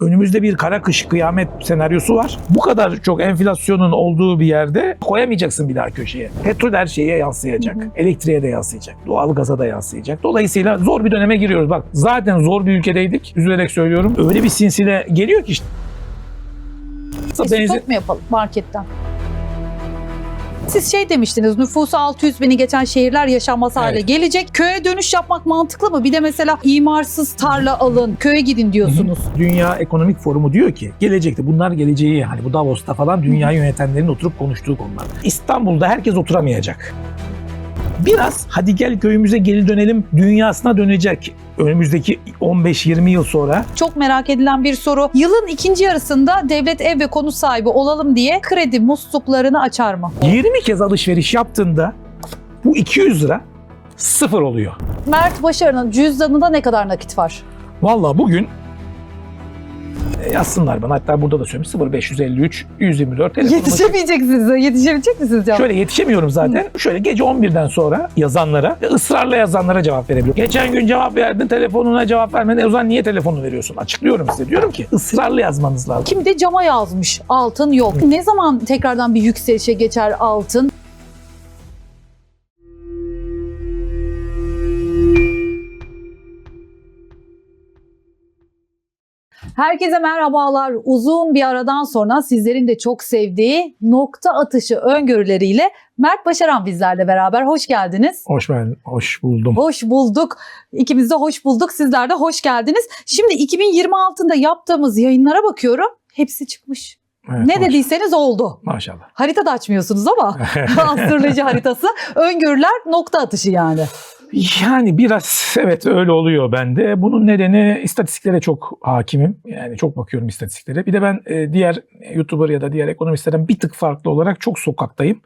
Önümüzde bir kara kış kıyamet senaryosu var. Bu kadar çok enflasyonun olduğu bir yerde koyamayacaksın bir daha köşeye. Petrol her şeye yansıyacak. Elektriğe de yansıyacak. Doğalgaza da yansıyacak. Dolayısıyla zor bir döneme giriyoruz. Bak zaten zor bir ülkedeydik. Üzülerek söylüyorum. Öyle bir sinsile geliyor ki işte. Stok mu yapalım marketten? Siz şey demiştiniz, nüfusu 600 bini geçen şehirler yaşanmaz hale gelecek. Köye dönüş yapmak mantıklı mı? Bir de mesela imarsız tarla alın, köye gidin diyorsunuz. Dünya Ekonomik Forumu diyor ki gelecekte bunlar geleceği hani bu Davos'ta falan dünya yönetenlerin oturup konuştuğu konular. İstanbul'da herkes oturamayacak. Biraz hadi gel köyümüze geri dönelim dünyasına dönecek önümüzdeki 15-20 yıl sonra. Çok merak edilen bir soru. Yılın ikinci yarısında devlet ev ve konut sahibi olalım diye kredi musluklarını açar mı? 20 kez alışveriş yaptığında bu 200 lira sıfır oluyor. Mert Başaran'ın cüzdanında ne kadar nakit var? Vallahi bugün yazsınlar bana, hatta burada da söyleyeyim, 0553 124 telefonuma. Yetişebilecek misiniz cevap? Şöyle yetişemiyorum zaten. Şöyle gece 11'den sonra yazanlara, ısrarla yazanlara cevap verebiliyorum. Geçen gün cevap verdin, telefonuna cevap vermedin. O zaman niye telefonunu veriyorsun? Açıklıyorum size. Diyorum ki ısrarla yazmanız lazım. Kimi de cama yazmış. Altın yok. Ne zaman tekrardan bir yükselişe geçer altın? Herkese merhabalar. Uzun bir aradan sonra sizlerin de çok sevdiği nokta atışı öngörüleriyle Mert Başaran bizlerle beraber. Hoş geldiniz. Hoş buldum. Hoş bulduk. İkimiz de hoş bulduk. Sizler de hoş geldiniz. Şimdi 2026'da yaptığımız yayınlara bakıyorum. Hepsi çıkmış. Evet, ne dediyseniz oldu. Maşallah. Harita da açmıyorsunuz ama astroloji haritası. Öngörüler nokta atışı yani. Yani biraz evet öyle oluyor bende. Bunun nedeni istatistiklere çok hakimim. Yani çok bakıyorum istatistiklere. Bir de ben diğer YouTuber ya da diğer ekonomistlerden bir tık farklı olarak çok sokaktayım.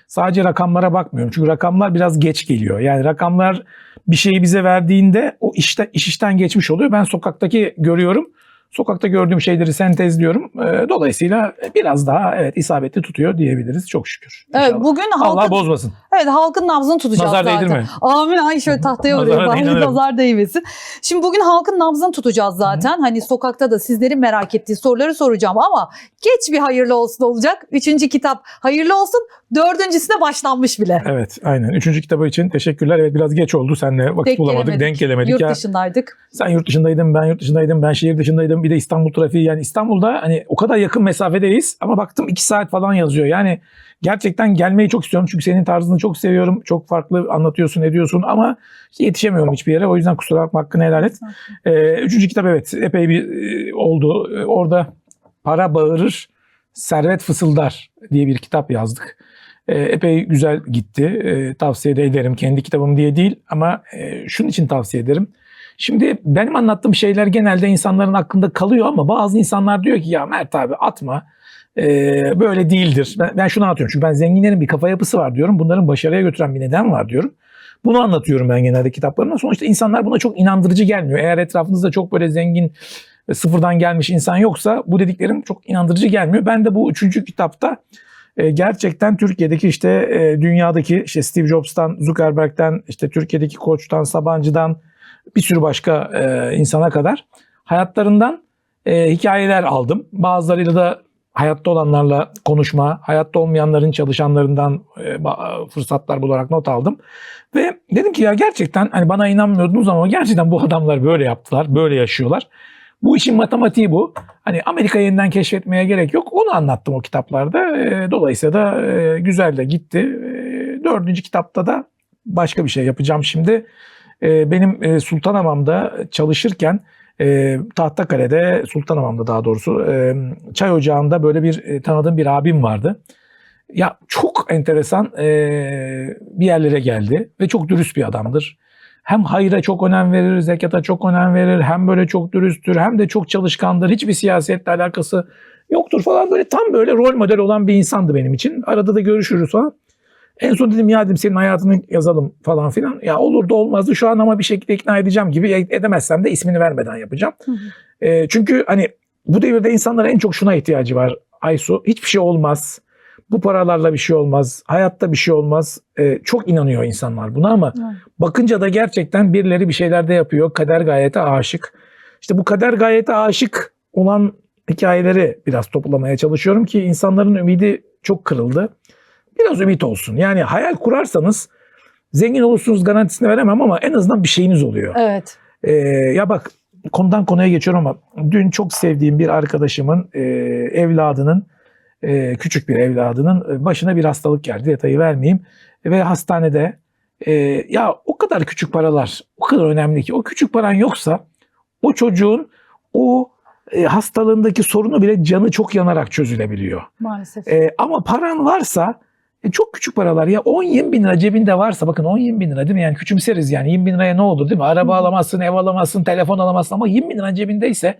Sadece rakamlara bakmıyorum. Çünkü rakamlar biraz geç geliyor. Yani rakamlar bir şeyi bize verdiğinde o iş işten geçmiş oluyor. Ben sokaktaki görüyorum. Sokakta gördüğüm şeyleri sentezliyorum. Dolayısıyla biraz daha evet isabetli tutuyor diyebiliriz çok şükür. Evet, bugün Allah bozmasın. Evet, halkın nabzını tutacağız nazar zaten. değdirme. Amin. Ay şöyle tahtaya vuruyor. Nazar değmesin. Şimdi bugün halkın nabzını tutacağız zaten. Hani sokakta da sizlerin merak ettiği soruları soracağım ama geç bir hayırlı olsun olacak. 3. kitap hayırlı olsun. 4.'sine başlanmış bile. Evet aynen. 3. kitabı için teşekkürler. Evet biraz geç oldu. Seninle vakit bulamadık. Denk gelemedik. Yurt dışındaydık. Sen yurt dışındaydın, ben yurt dışındaydım, ben şehir dışındaydım. Bir de İstanbul trafiği. Yani İstanbul'da hani o kadar yakın mesafedeyiz ama baktım 2 saat falan yazıyor. Yani gerçekten gelmeyi çok istiyorum. Çünkü senin tarzını çok seviyorum. Çok farklı anlatıyorsun, ediyorsun ama işte yetişemiyorum hiçbir yere. O yüzden kusura bakma, hakkını helal et. 3. kitap evet epey bir oldu. Orada para bağırır, servet fısıldar diye bir kitap yazdık. Epey güzel gitti. Tavsiye de ederim. Kendi kitabım diye değil ama şunun için tavsiye ederim. Şimdi benim anlattığım şeyler genelde insanların aklında kalıyor ama bazı insanlar diyor ki ya Mert abi atma. Böyle değildir. Ben şunu anlatıyorum çünkü ben zenginlerin bir kafa yapısı var diyorum. Bunların başarıya götüren bir neden var diyorum. Bunu anlatıyorum ben genelde kitaplarımda. Sonuçta insanlar buna çok inandırıcı gelmiyor. Eğer etrafınızda çok böyle zengin, sıfırdan gelmiş insan yoksa bu dediklerim çok inandırıcı gelmiyor. Ben de bu 3. kitapta gerçekten Türkiye'deki işte dünyadaki işte Steve Jobs'tan, Zuckerberg'ten, işte Türkiye'deki Koç'tan, Sabancı'dan bir sürü başka insana kadar hayatlarından hikayeler aldım. Bazılarıyla da hayatta olanlarla konuşma, hayatta olmayanların çalışanlarından fırsatlar bularak not aldım. Ve dedim ki ya gerçekten hani bana inanmıyordunuz ama gerçekten bu adamlar böyle yaptılar, böyle yaşıyorlar. Bu işin matematiği bu. Hani Amerika'yı yeniden keşfetmeye gerek yok. Onu anlattım o kitaplarda. Dolayısıyla da güzel de gitti. 4. kitapta da başka bir şey yapacağım şimdi. Benim Sultanhamam'da çalışırken Tahtakale'de, Sultanhamam'da daha doğrusu çay ocağında böyle bir tanıdığım bir abim vardı. Ya çok enteresan bir yerlere geldi ve çok dürüst bir adamdır. Hem hayra çok önem verir, zekata çok önem verir, hem böyle çok dürüsttür, hem de çok çalışkandır. Hiçbir siyasetle alakası yoktur falan. Böyle tam böyle rol model olan bir insandı benim için. Arada da görüşürüz falan. En son dedim ya dedim senin hayatını yazalım falan filan. Ya olur da olmazdı şu an ama bir şekilde ikna edeceğim gibi. Edemezsem de ismini vermeden yapacağım. Çünkü hani bu devirde insanların en çok şuna ihtiyacı var Aysu. Hiçbir şey olmaz. Bu paralarla bir şey olmaz. Hayatta bir şey olmaz. Çok inanıyor insanlar buna ama bakınca da gerçekten birileri bir şeyler de yapıyor. Kader gayete aşık. İşte bu kader gayete aşık olan hikayeleri biraz toplamaya çalışıyorum ki insanların ümidi çok kırıldı. Biraz ümit olsun. Yani hayal kurarsanız zengin olursunuz garantisini veremem ama en azından bir şeyiniz oluyor. Evet. Ya bak, konudan konuya geçiyorum ama dün çok sevdiğim bir arkadaşımın evladının, küçük bir evladının başına bir hastalık geldi. Detayı vermeyeyim. Ve hastanede ya o kadar küçük paralar o kadar önemli ki, o küçük paran yoksa o çocuğun o hastalığındaki sorunu bile canı çok yanarak çözülebiliyor. Maalesef. Ama paran varsa çok küçük paralar ya 10-20 bin lira cebinde varsa, bakın 10-20 bin lira değil mi? Yani küçümseriz yani 20 bin liraya ne olur değil mi? Araba alamazsın, ev alamazsın, telefon alamazsın ama 20 bin lira cebindeyse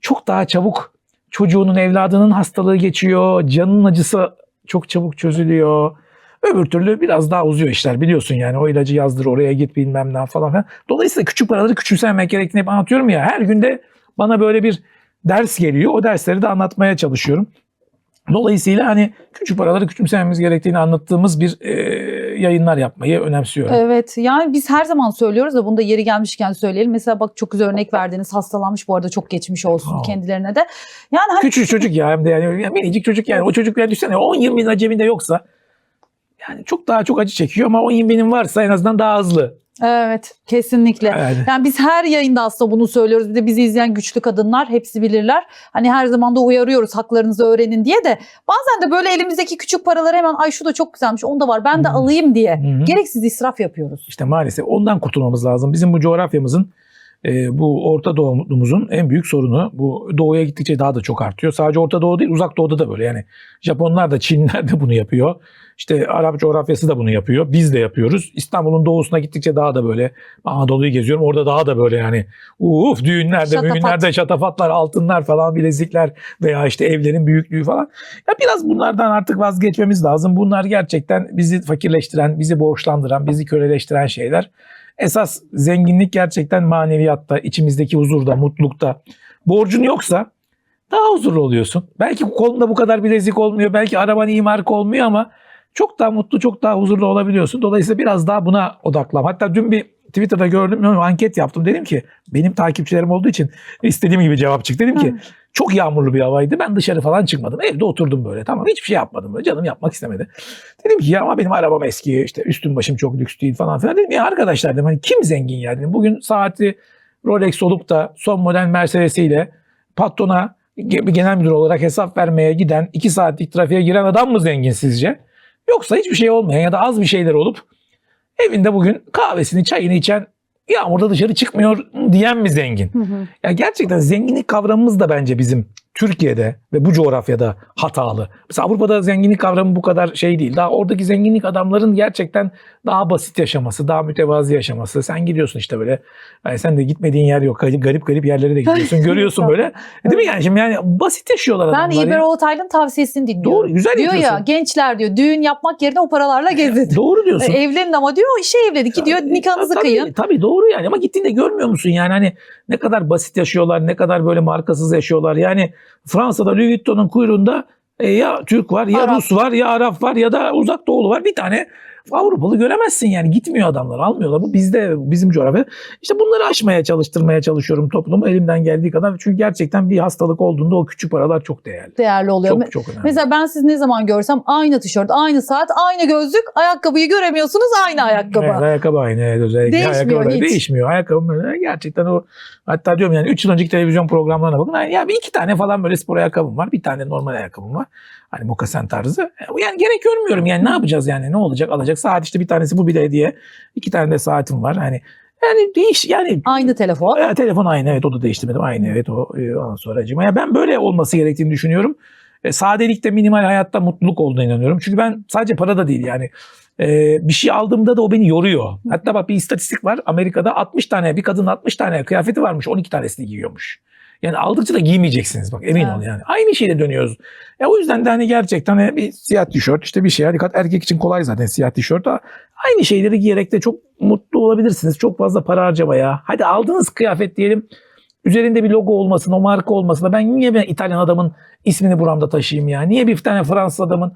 çok daha çabuk çocuğunun, evladının hastalığı geçiyor. Canının acısı çok çabuk çözülüyor. Öbür türlü biraz daha uzuyor işler, biliyorsun yani o ilacı yazdır, oraya git, bilmem ne falan filan. Dolayısıyla küçük paraları küçümsememek gerektiğini hep anlatıyorum ya. Her günde bana böyle bir ders geliyor. O dersleri de anlatmaya çalışıyorum. Dolayısıyla hani küçük paraları küçümsememiz gerektiğini anlattığımız bir yayınlar yapmayı önemsiyorum. Evet, yani biz her zaman söylüyoruz da bunu da yeri gelmişken söyleyelim. Mesela bak, çok güzel örnek verdiniz. Hastalanmış, bu arada çok geçmiş olsun kendilerine de. Yani hani küçük çocuk ya, hem de yani minicik çocuk yani. O çocuk yani düşünsene 10-20 bin lira cebinde yoksa yani çok daha çok acı çekiyor ama 10-20 binin varsa en azından daha hızlı. Evet, kesinlikle. Evet. Yani biz her yayında aslında bunu söylüyoruz. Bir de bizi izleyen güçlü kadınlar hepsi bilirler. Hani her zaman da uyarıyoruz, haklarınızı öğrenin diye de. Bazen de böyle elimizdeki küçük paraları hemen ay şu da çok güzelmiş, onu da var ben de alayım diye gereksiz israf yapıyoruz. İşte maalesef ondan kurtulmamız lazım. Bizim bu coğrafyamızın, bu Orta Doğu'muzun en büyük sorunu, bu doğuya gittikçe daha da çok artıyor. Sadece Orta Doğu değil, Uzak Doğu'da da böyle. Yani Japonlar da, Çinliler de bunu yapıyor. İşte Arap coğrafyası da bunu yapıyor. Biz de yapıyoruz. İstanbul'un doğusuna gittikçe daha da böyle, Anadolu'yu geziyorum. Orada daha da böyle yani düğünlerde, müğünlerde şatafatlar, altınlar falan, bilezikler veya işte evlerin büyüklüğü falan. Ya biraz bunlardan artık vazgeçmemiz lazım. Bunlar gerçekten bizi fakirleştiren, bizi borçlandıran, bizi köleleştiren şeyler. Esas zenginlik gerçekten maneviyatta, içimizdeki huzurda, mutlulukta. Borcun yoksa daha huzurlu oluyorsun. Belki kolunda bu kadar bilezik olmuyor, belki araban iyi marka olmuyor ama çok daha mutlu, çok daha huzurlu olabiliyorsun. Dolayısıyla biraz daha buna odaklan. Hatta dün bir Twitter'da gördüm, anket yaptım. Dedim ki, benim takipçilerim olduğu için istediğim gibi cevap çıktı. Dedim ki çok yağmurlu bir havaydı. Ben dışarı falan çıkmadım. Evde oturdum böyle. Tamam, hiçbir şey yapmadım. Böyle. Canım yapmak istemedi. Dedim ki ya ama benim arabam eski. İşte üstüm başım çok lüks değil falan filan. Dedim ya arkadaşlar, dedim hani kim zengin ya dedim. Bugün saati Rolex olup da son model Mercedes'iyle patrona bir genel müdür olarak hesap vermeye giden, 2 saatlik trafiğe giren adam mı zengin sizce? Yoksa hiçbir şey olmayan ya da az bir şeyler olup evinde bugün kahvesini, çayını içen, yağmurda dışarı çıkmıyor diyen mi zengin? Ya gerçekten zenginlik kavramımız da bence bizim Türkiye'de ve bu coğrafyada hatalı. Mesela Avrupa'da zenginlik kavramı bu kadar şey değil. Daha oradaki zenginlik adamların gerçekten daha basit yaşaması, daha mütevazi yaşaması. Sen gidiyorsun işte böyle. Yani sen de gitmediğin yer yok. Garip garip yerlere de gidiyorsun. Görüyorsun böyle. Değil mi yani? Şimdi yani basit yaşıyorlar adamlar. Ben İlber Ortaylı'nın tavsiyesini dinliyorum. Doğru, güzel diyor yapıyorsun. ya, gençler diyor düğün yapmak yerine o paralarla gezin. Doğru diyorsun. Evlenin ama diyor, işe evlenin ki diyor, nikahınızı kıyın. Tabii doğru yani, ama gittiğinde görmüyor musun yani hani ne kadar basit yaşıyorlar, ne kadar böyle markasız yaşıyorlar. Yani Fransa'da Louis Vuitton'un kuyruğunda ya Türk var, ya Arap. Rus var, ya Arap var, ya da Uzak Doğulu var. Bir tane Avrupalı göremezsin yani, gitmiyor adamlar, almıyorlar. Bu bizde, bizim coğrafya. İşte bunları aşmaya çalıştırmaya toplumu elimden geldiği kadar. Çünkü gerçekten bir hastalık olduğunda o küçük paralar çok değerli. Değerli oluyor. Çok önemli. Mesela ben sizi ne zaman görsem aynı tişört, aynı saat, aynı gözlük, ayakkabıyı göremiyorsunuz, aynı ayakkabı. Evet, ayakkabı aynı. Evet, özellikle Değişmiyor ayakkabı hiç. değişmiyor. Ayakkabı böyle gerçekten o, hatta diyorum yani 3 yıl önceki televizyon programlarına bakın. Yani bir 2 tane falan böyle spor ayakkabım var. Bir tane normal ayakkabım var. Hani mokasen tarzı. Yani gerek görmüyorum yani, ne yapacağız yani, ne olacak, alacak saat işte bir tanesi, bu bir de hediye. 2 tane de saatim var. Hani yani yani Aynı telefon. telefon aynı, evet, o da değiştirmedim, aynı, evet, ondan sonra acıma. Ya ben böyle olması gerektiğini düşünüyorum. Sadelikte, minimal hayatta mutluluk olduğuna inanıyorum. Çünkü ben sadece para da değil yani. Bir şey aldığımda da o beni yoruyor. Hatta bak, bir istatistik var. Amerika'da 60 tane, bir kadının 60 tane kıyafeti varmış. 12 tanesini giyiyormuş. Yani aldıkça da giymeyeceksiniz, bak emin ol yani. Aynı şeyle dönüyoruz. Ya o yüzden de hani gerçekten bir siyah tişört, işte bir şey. Erkek için kolay zaten siyah tişört. Aynı şeyleri giyerek de çok mutlu olabilirsiniz. Çok fazla para harcamaya. Hadi aldığınız kıyafet diyelim, üzerinde bir logo olmasın, o marka olmasın da ben niye bir İtalyan adamın ismini buramda taşıyayım ya? Niye bir tane Fransız adamın,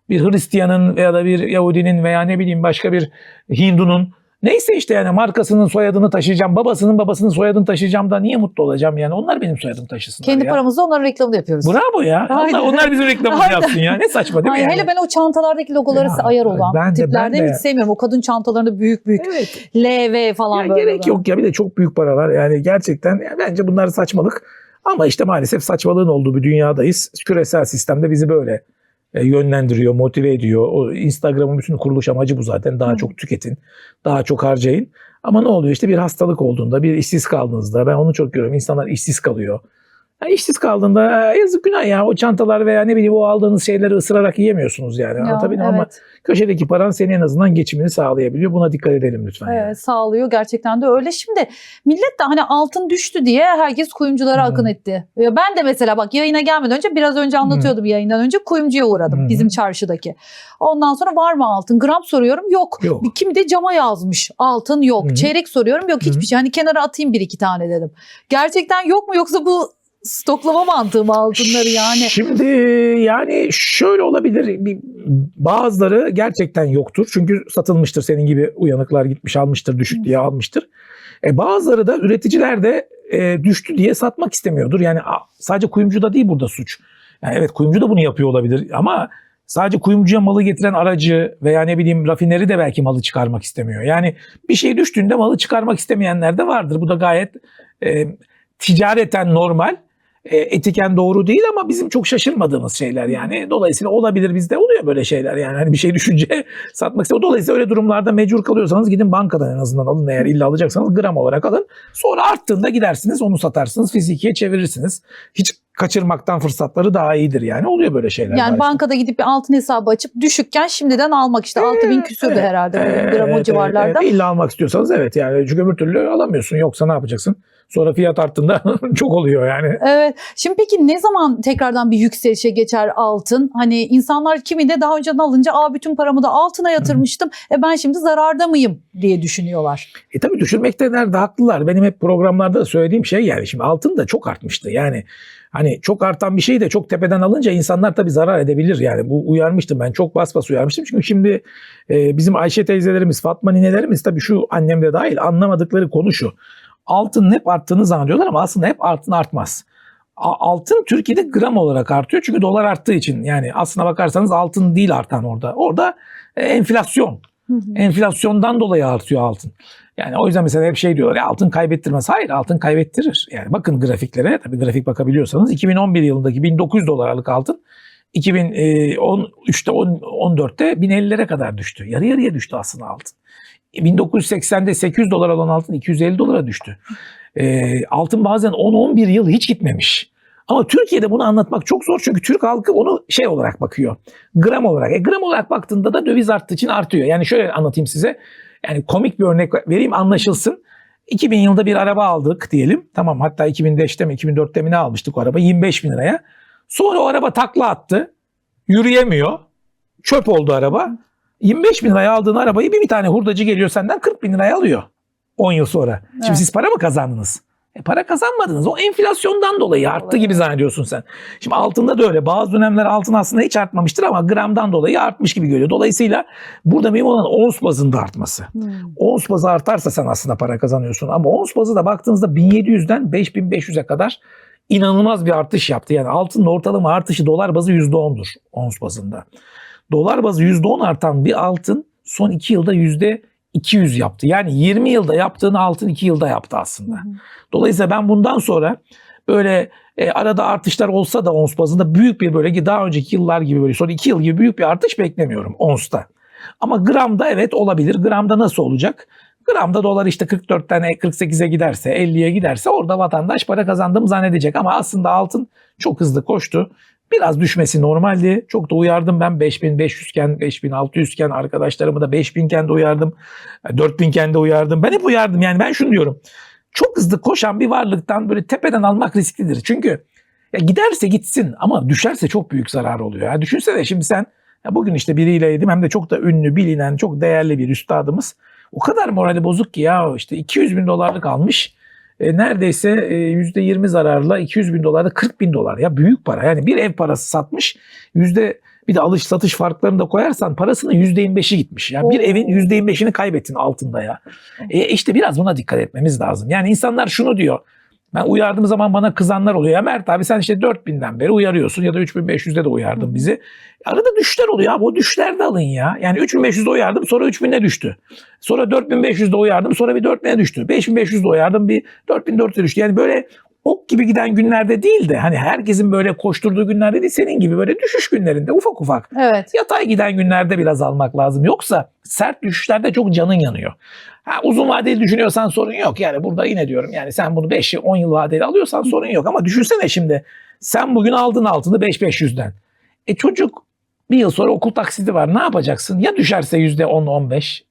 bir Hristiyanın veya da bir Yahudinin veya ne bileyim başka bir Hindu'nun Neyse işte yani markasının soyadını taşıyacağım, babasının soyadını taşıyacağım da niye mutlu olacağım yani? Onlar benim soyadımı taşısınlar Kendi ya. paramızla onların reklamını yapıyoruz. Bravo ya. Aynen. Onlar bizim reklamımızı Aynen. yapsın ya. Ne saçma değil mi? Ay, Yani? hele ben o çantalardaki logoları Ya, ayar olan ben de- tiplerden ben de. hiç sevmiyorum. O kadın çantalarında büyük büyük Evet. LV falan Ya böyle. gerek yok ya, bir de çok büyük paralar yani gerçekten bence bunlar saçmalık. Ama işte maalesef saçmalığın olduğu bir dünyadayız. Küresel sistemde bizi böyle yönlendiriyor, motive ediyor. O Instagram'ın bütün kuruluş amacı bu zaten. Daha çok tüketin, daha çok harcayın. Ama ne oluyor işte bir hastalık olduğunda, bir işsiz kaldığınızda, ben onu çok görüyorum. İnsanlar işsiz kalıyor. Ya işsiz kaldığında yazık günah ya, o çantalar veya ne bileyim o aldığınız şeyleri ısırarak yiyemiyorsunuz yani. Ya, Anlatabildim ama evet. köşedeki paran senin en azından geçimini sağlayabiliyor. Buna dikkat edelim lütfen. yani. Evet, sağlıyor gerçekten de öyle. Şimdi millet de hani altın düştü diye herkes kuyumculara akın etti. Ya ben de mesela bak yayına gelmeden önce biraz önce anlatıyordum yayından önce kuyumcuya uğradım bizim çarşıdaki. Ondan sonra var mı altın? Gram soruyorum yok. Yok. Kimi de cama yazmış altın yok. Hı-hı. Çeyrek soruyorum yok hiçbir şey. Hani kenara atayım bir iki tane dedim. Gerçekten yok mu yoksa bu stoklama mantığı mı altınları yani? Şimdi yani şöyle olabilir. Bazıları gerçekten yoktur. Çünkü satılmıştır. Senin gibi uyanıklar gitmiş almıştır. Düşük diye almıştır. Bazıları da üreticiler de düştü diye satmak istemiyordur. Yani sadece kuyumcuda değil burada suç. Yani evet kuyumcu da bunu yapıyor olabilir ama sadece kuyumcuya malı getiren aracı veya ne bileyim rafineri de belki malı çıkarmak istemiyor. Yani bir şey düştüğünde malı çıkarmak istemeyenler de vardır. Bu da gayet ticareten normal. Etiken doğru değil ama bizim çok şaşırmadığımız şeyler yani. Dolayısıyla olabilir, bizde oluyor böyle şeyler yani. Hani bir şey düşünce satmak istiyor. Dolayısıyla öyle durumlarda mecbur kalıyorsanız gidin bankadan en azından alın, eğer illa alacaksanız gram olarak alın. Sonra arttığında gidersiniz onu satarsınız, fizikiye çevirirsiniz. Hiç kaçırmaktan fırsatları daha iyidir yani. Oluyor böyle şeyler. Yani maalesef. bankada gidip bir altın hesabı açıp düşükken şimdiden almak işte 6.000 küsürdü herhalde gram o civarlarda. Evet. İlla almak istiyorsanız evet yani, çünkü öbür türlü alamıyorsun, yoksa ne yapacaksın? Sonra fiyat arttığında çok oluyor yani. Evet. Şimdi peki ne zaman tekrardan bir yükselişe geçer altın? Hani insanlar kimi de daha önceden alınca bütün paramı da altına yatırmıştım. Ben şimdi zararda mıyım diye düşünüyorlar. Tabii düşürmekteler de haklılar. Benim hep programlarda da söylediğim şey yani, şimdi altın da çok artmıştı. Yani hani çok artan bir şeyi de çok tepeden alınca insanlar tabii zarar edebilir yani. Bu uyarmıştım ben, çok bas bas uyarmıştım. Çünkü şimdi bizim Ayşe teyzelerimiz, Fatma ninelerimiz, tabii şu annem de dahil, anlamadıkları konu şu. Altının hep arttığını zannediyorlar ama aslında hep altın artmaz. Altın Türkiye'de gram olarak artıyor çünkü dolar arttığı için. Yani aslına bakarsanız altın değil artan orada. Orada enflasyon. Enflasyondan dolayı artıyor altın. Yani o yüzden mesela hep şey diyorlar ya, altın kaybettirmez. Hayır, altın kaybettirir. Yani bakın grafiklere, tabii grafik bakabiliyorsanız 2011 yılındaki 1900 dolarlık altın 2013'te 14'te 1050'lere kadar düştü. Yarı yarıya düştü aslında altın. 1980'de 800 dolar olan altın 250 dolara düştü. Altın bazen 10-11 yıl hiç gitmemiş. Ama Türkiye'de bunu anlatmak çok zor çünkü Türk halkı onu şey olarak bakıyor. Gram olarak. Gram olarak baktığında da döviz arttığı için artıyor. Yani şöyle anlatayım size. Yani komik bir örnek vereyim anlaşılsın. 2000 yılında bir araba aldık diyelim. Tamam, hatta 2005'te mi 2004'te mi ne almıştık o araba? 25 bin liraya. Sonra o araba takla attı. Yürüyemiyor. Çöp oldu araba. 25 bin liraya aldığın arabayı bir tane hurdacı geliyor senden 40 bin liraya alıyor 10 yıl sonra. Şimdi Evet. siz para mı kazandınız? Para kazanmadınız. O enflasyondan dolayı arttı gibi zannediyorsun sen. Şimdi altında da öyle. Bazı dönemler altın aslında hiç artmamıştır ama gramdan dolayı artmış gibi görüyor. Dolayısıyla burada mühim olan ons bazında artması. Ons bazı artarsa sen aslında para kazanıyorsun. Ama ons bazı da baktığınızda 1700'den 5500'e kadar inanılmaz bir artış yaptı. Yani altının ortalama artışı dolar bazı %10'dur ons bazında. Dolar bazı %10 artan bir altın son 2 yılda %200 yaptı. Yani 20 yılda yaptığını altın 2 yılda yaptı aslında. Dolayısıyla ben bundan sonra böyle arada artışlar olsa da ons bazında büyük bir böyle daha önceki yıllar gibi böyle son 2 yıl gibi büyük bir artış beklemiyorum onsta. Ama gramda evet olabilir. Gramda nasıl olacak? Gramda dolar işte 44'ten 48'e giderse, 50'ye giderse orada vatandaş para kazandığımı zannedecek. Ama aslında altın çok hızlı koştu. Biraz düşmesi normaldi. Çok da uyardım ben, 5500 iken, 5600 iken, arkadaşlarımı da 5000 iken de uyardım. 4000 iken de uyardım. Ben hep uyardım. Yani ben şunu diyorum. Çok hızlı koşan bir varlıktan böyle tepeden almak risklidir. Çünkü ya giderse gitsin ama düşerse çok büyük zarar oluyor. Ya düşünsene şimdi sen, ya bugün işte biriyle yedim, hem de çok da ünlü, bilinen, çok değerli bir üstadımız. O kadar morali bozuk ki ya, işte 200 bin dolarlık almış. Neredeyse %20 zararla 200 bin dolarda 40 bin dolar, ya büyük para. Yani bir ev parası satmış, bir de alış satış farklarını da koyarsan parasının %25'i gitmiş. Yani bir evin %25'ini kaybettin altında ya. İşte biraz buna dikkat etmemiz lazım. Yani insanlar şunu diyor. Ben uyardığım zaman bana kızanlar oluyor. Ya Mert abi sen işte 4000'den beri uyarıyorsun ya da 3500'de de uyardın bizi. Arada düşler oluyor abi, o düşler de alın ya. Yani 3500'de uyardım, sonra 3000'e düştü. Sonra 4500'de uyardım, sonra bir 4000'e düştü. 5500'de uyardım, bir 4400'e düştü. Yani böyle ok gibi giden günlerde değil de hani herkesin böyle koşturduğu günlerde değil, senin gibi böyle düşüş günlerinde ufak ufak yatay giden günlerde biraz almak lazım. Yoksa sert düşüşlerde çok canın yanıyor. Uzun vadeli düşünüyorsan sorun yok. Yani burada yine diyorum, yani sen bunu 5 yıl 10 yıl vadeli alıyorsan sorun yok. Ama düşünsene şimdi sen bugün aldın altını 5500'den. Çocuk bir yıl sonra okul taksidi var, ne yapacaksın? Ya düşerse %10-15?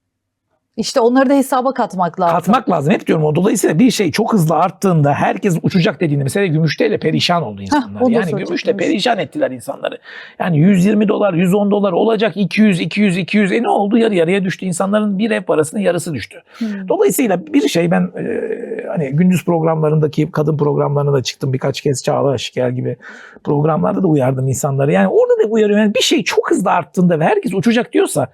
İşte onları da hesaba katmak lazım. Katmak lazım. Hep diyorum o. Dolayısıyla bir şey çok hızlı arttığında herkes uçacak dediğinde, mesela gümüşteyle perişan oldu insanlar. Yani gümüşle perişan ettiler insanları. Yani $120, $110 olacak, 200. Ne oldu? Yarı yarıya düştü. İnsanların bir ev parasının yarısı düştü. Dolayısıyla bir şey, ben hani gündüz programlarındaki kadın programlarına da çıktım birkaç kez, Çağla Aşiker gibi programlarda da uyardım insanları. Yani orada da uyarıyorum. Yani bir şey çok hızlı arttığında ve herkes uçacak diyorsa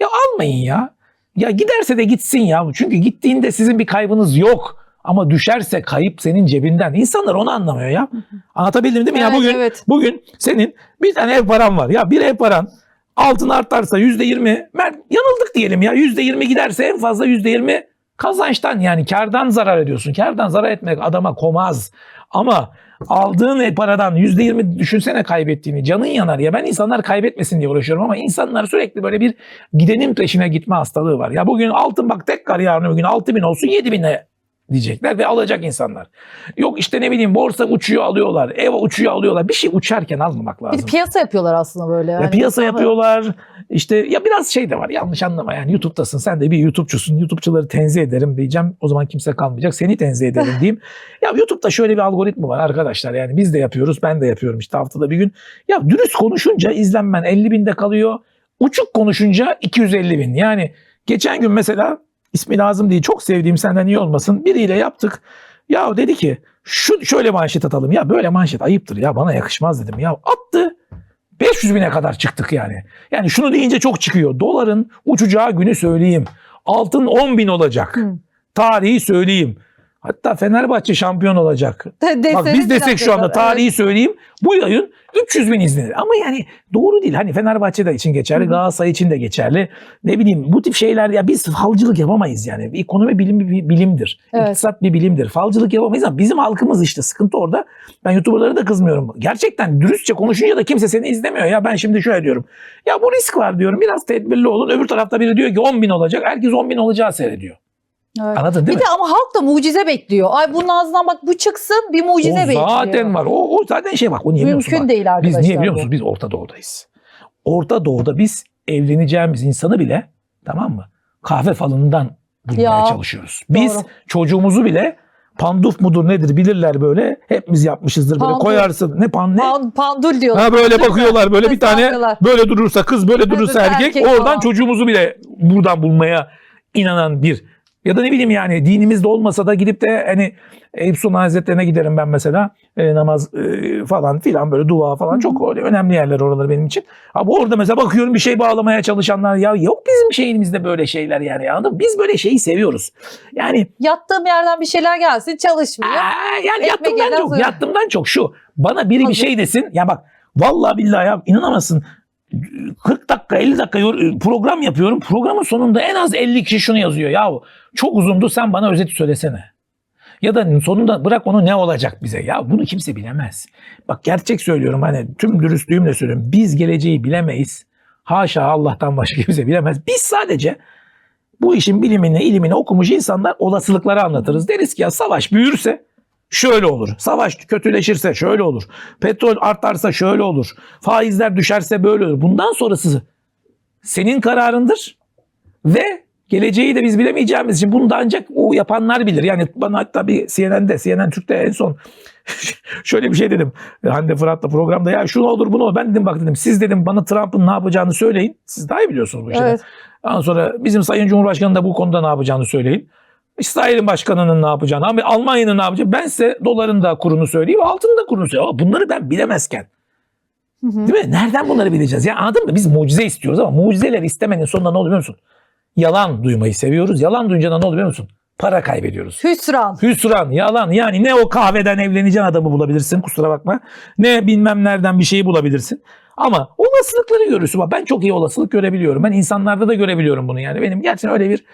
ya almayın ya. Ya giderse de gitsin ya. Çünkü gittiğinde sizin bir kaybınız yok. Ama düşerse kayıp senin cebinden. İnsanlar onu anlamıyor ya. Anlatabildim değil mi? Evet, Ya bugün senin bir tane ev paran var. Ya bir ev paran altın artarsa %20, yanıldık diyelim ya. %20 giderse en fazla %20 kazançtan, yani kardan zarar ediyorsun. Kardan zarar etmek adama komaz. Ama aldığın paradan %20 düşünsene kaybettiğini, canın yanar ya. Ben insanlar kaybetmesin diye uğraşıyorum ama insanlar sürekli böyle bir gidenin peşine gitme hastalığı var. Ya bugün altın bak tekrar yarın bugün 6000 olsun 7000'e diyecekler ve alacak insanlar. Yok işte ne bileyim, borsa uçuyor alıyorlar, ev uçuyor alıyorlar. Bir şey uçarken almamak lazım. Bir piyasa yapıyorlar aslında böyle. Ya piyasa yapıyorlar. İşte ya biraz şey de var, yanlış anlama, yani YouTube'dasın, sen de bir YouTube'cusun. YouTube'çuları tenzih ederim diyeceğim. O zaman kimse kalmayacak. Seni tenzih ederim diyeyim. Ya YouTube'da şöyle bir algoritma var arkadaşlar. Yani biz de yapıyoruz. Ben de yapıyorum işte haftada bir gün. Ya dürüst konuşunca izlenmen 50.000'de kalıyor. Uçuk konuşunca 250.000. Yani geçen gün mesela, ismi lazım değil, çok sevdiğim, senden iyi olmasın, biriyle yaptık. Ya dedi ki şöyle manşet atalım. Ya böyle manşet ayıptır ya, bana yakışmaz dedim. Ya attı. 500.000'e kadar çıktık yani. Yani şunu deyince çok çıkıyor. Doların uçacağı günü söyleyeyim. Altın 10.000 olacak. Tarihi söyleyeyim. Hatta Fenerbahçe şampiyon olacak. Bak biz desek şu anda, tarihi söyleyeyim. Bu yayın 300.000 izlenir. Ama yani doğru değil. Hani Fenerbahçe için geçerli, Galatasaray için de geçerli. Ne bileyim, bu tip şeyler, ya biz falcılık yapamayız yani. Ekonomi bilimi bir bilimdir. Evet. İktisat bir bilimdir. Falcılık yapamayız ama bizim halkımız, işte sıkıntı orada. Ben YouTuber'lara da kızmıyorum. Gerçekten dürüstçe konuşunca da kimse seni izlemiyor. Ya ben şimdi şöyle diyorum. Ya bu risk var diyorum. Biraz tedbirli olun. Öbür tarafta biri diyor ki 10.000 olacak. Herkes 10.000 olacağı seyrediyor. Evet. Anladın değil mi? Bir de ama halk da mucize bekliyor. Ay bunun ağzından bak bu çıksın, bir mucize bekliyor. O zaten var. O zaten şey, bak o niye biliyor musun? Mümkün değil arkadaşlar. Biz niye biliyor musunuz? Biz Orta Doğu'dayız. Orta Doğu'da biz evleneceğimiz insanı bile, tamam mı, kahve falından bulmaya çalışıyoruz. Biz çocuğumuzu bile panduf mudur nedir bilirler böyle. Hepimiz yapmışızdır böyle, koyarsın. Ne pandul diyorlar. Ha böyle bakıyorlar böyle, bir tane böyle durursa kız, böyle durursa erkek. Oradan çocuğumuzu bile buradan bulmaya inanan bir, ya da ne bileyim yani dinimizde olmasa da gidip de hani Eyüp Sultan Hazretleri'ne giderim ben mesela, namaz falan filan, böyle dua falan, çok önemli yerler oraları benim için. Ama orada mesela bakıyorum bir şey bağlamaya çalışanlar, ya yok bizim şeyimizde böyle şeyler yani, anladın mı? Biz böyle şeyi seviyoruz. Yani yattığım yerden bir şeyler gelsin, çalışmıyor. Yani yattığımdan çok şu, bana biri bir şey desin ya, bak vallahi billahi ya, inanamazsın. 40 dakika 50 dakika program yapıyorum. Programın sonunda en az 50 kişi şunu yazıyor. Ya çok uzundu, sen bana özeti söylesene. Ya da sonunda bırak onu, ne olacak bize? Ya bunu kimse bilemez. Bak gerçek söylüyorum, hani tüm dürüstlüğümle söylüyorum. Biz geleceği bilemeyiz. Haşa, Allah'tan başka kimse bilemez. Biz sadece bu işin bilimini, ilimini okumuş insanlar olasılıkları anlatırız. Deriz ki ya savaş büyürse şöyle olur. Savaş kötüleşirse şöyle olur. Petrol artarsa şöyle olur. Faizler düşerse böyle olur. Bundan sonrası senin kararındır ve geleceği de biz bilemeyeceğimiz için bunu da ancak o yapanlar bilir. Yani bana hatta bir CNN Türk'te en son şöyle bir şey dedim. Hande Fırat'la programda, ya şu olur bunu olur. Ben dedim bak dedim, siz dedim bana Trump'ın ne yapacağını söyleyin. Siz daha iyi biliyorsunuz bu işi. Evet. Ondan sonra bizim Sayın Cumhurbaşkanı da bu konuda ne yapacağını söyleyin. İsrail'in başkanının ne yapacağını, ama Almanya'nın ne yapacağını, ben size doların da kurunu söyleyeyim, altının da kurunu söyleyeyim. Ama bunları ben bilemezken Değil mi? Nereden bunları bileceğiz? Ya anladın mı? Biz mucize istiyoruz ama mucizeler istemenin sonunda ne oluyor biliyor musun? Yalan duymayı seviyoruz. Yalan duyunca da ne oluyor biliyor musun? Para kaybediyoruz. Hüsran. Hüsran, yalan. Yani ne o kahveden evleneceğin adamı bulabilirsin, kusura bakma. Ne bilmem nereden bir şeyi bulabilirsin. Ama olasılıkları görürsün. Bak ben çok iyi olasılık görebiliyorum. Ben insanlarda da görebiliyorum bunu yani. Benim gerçekten öyle bir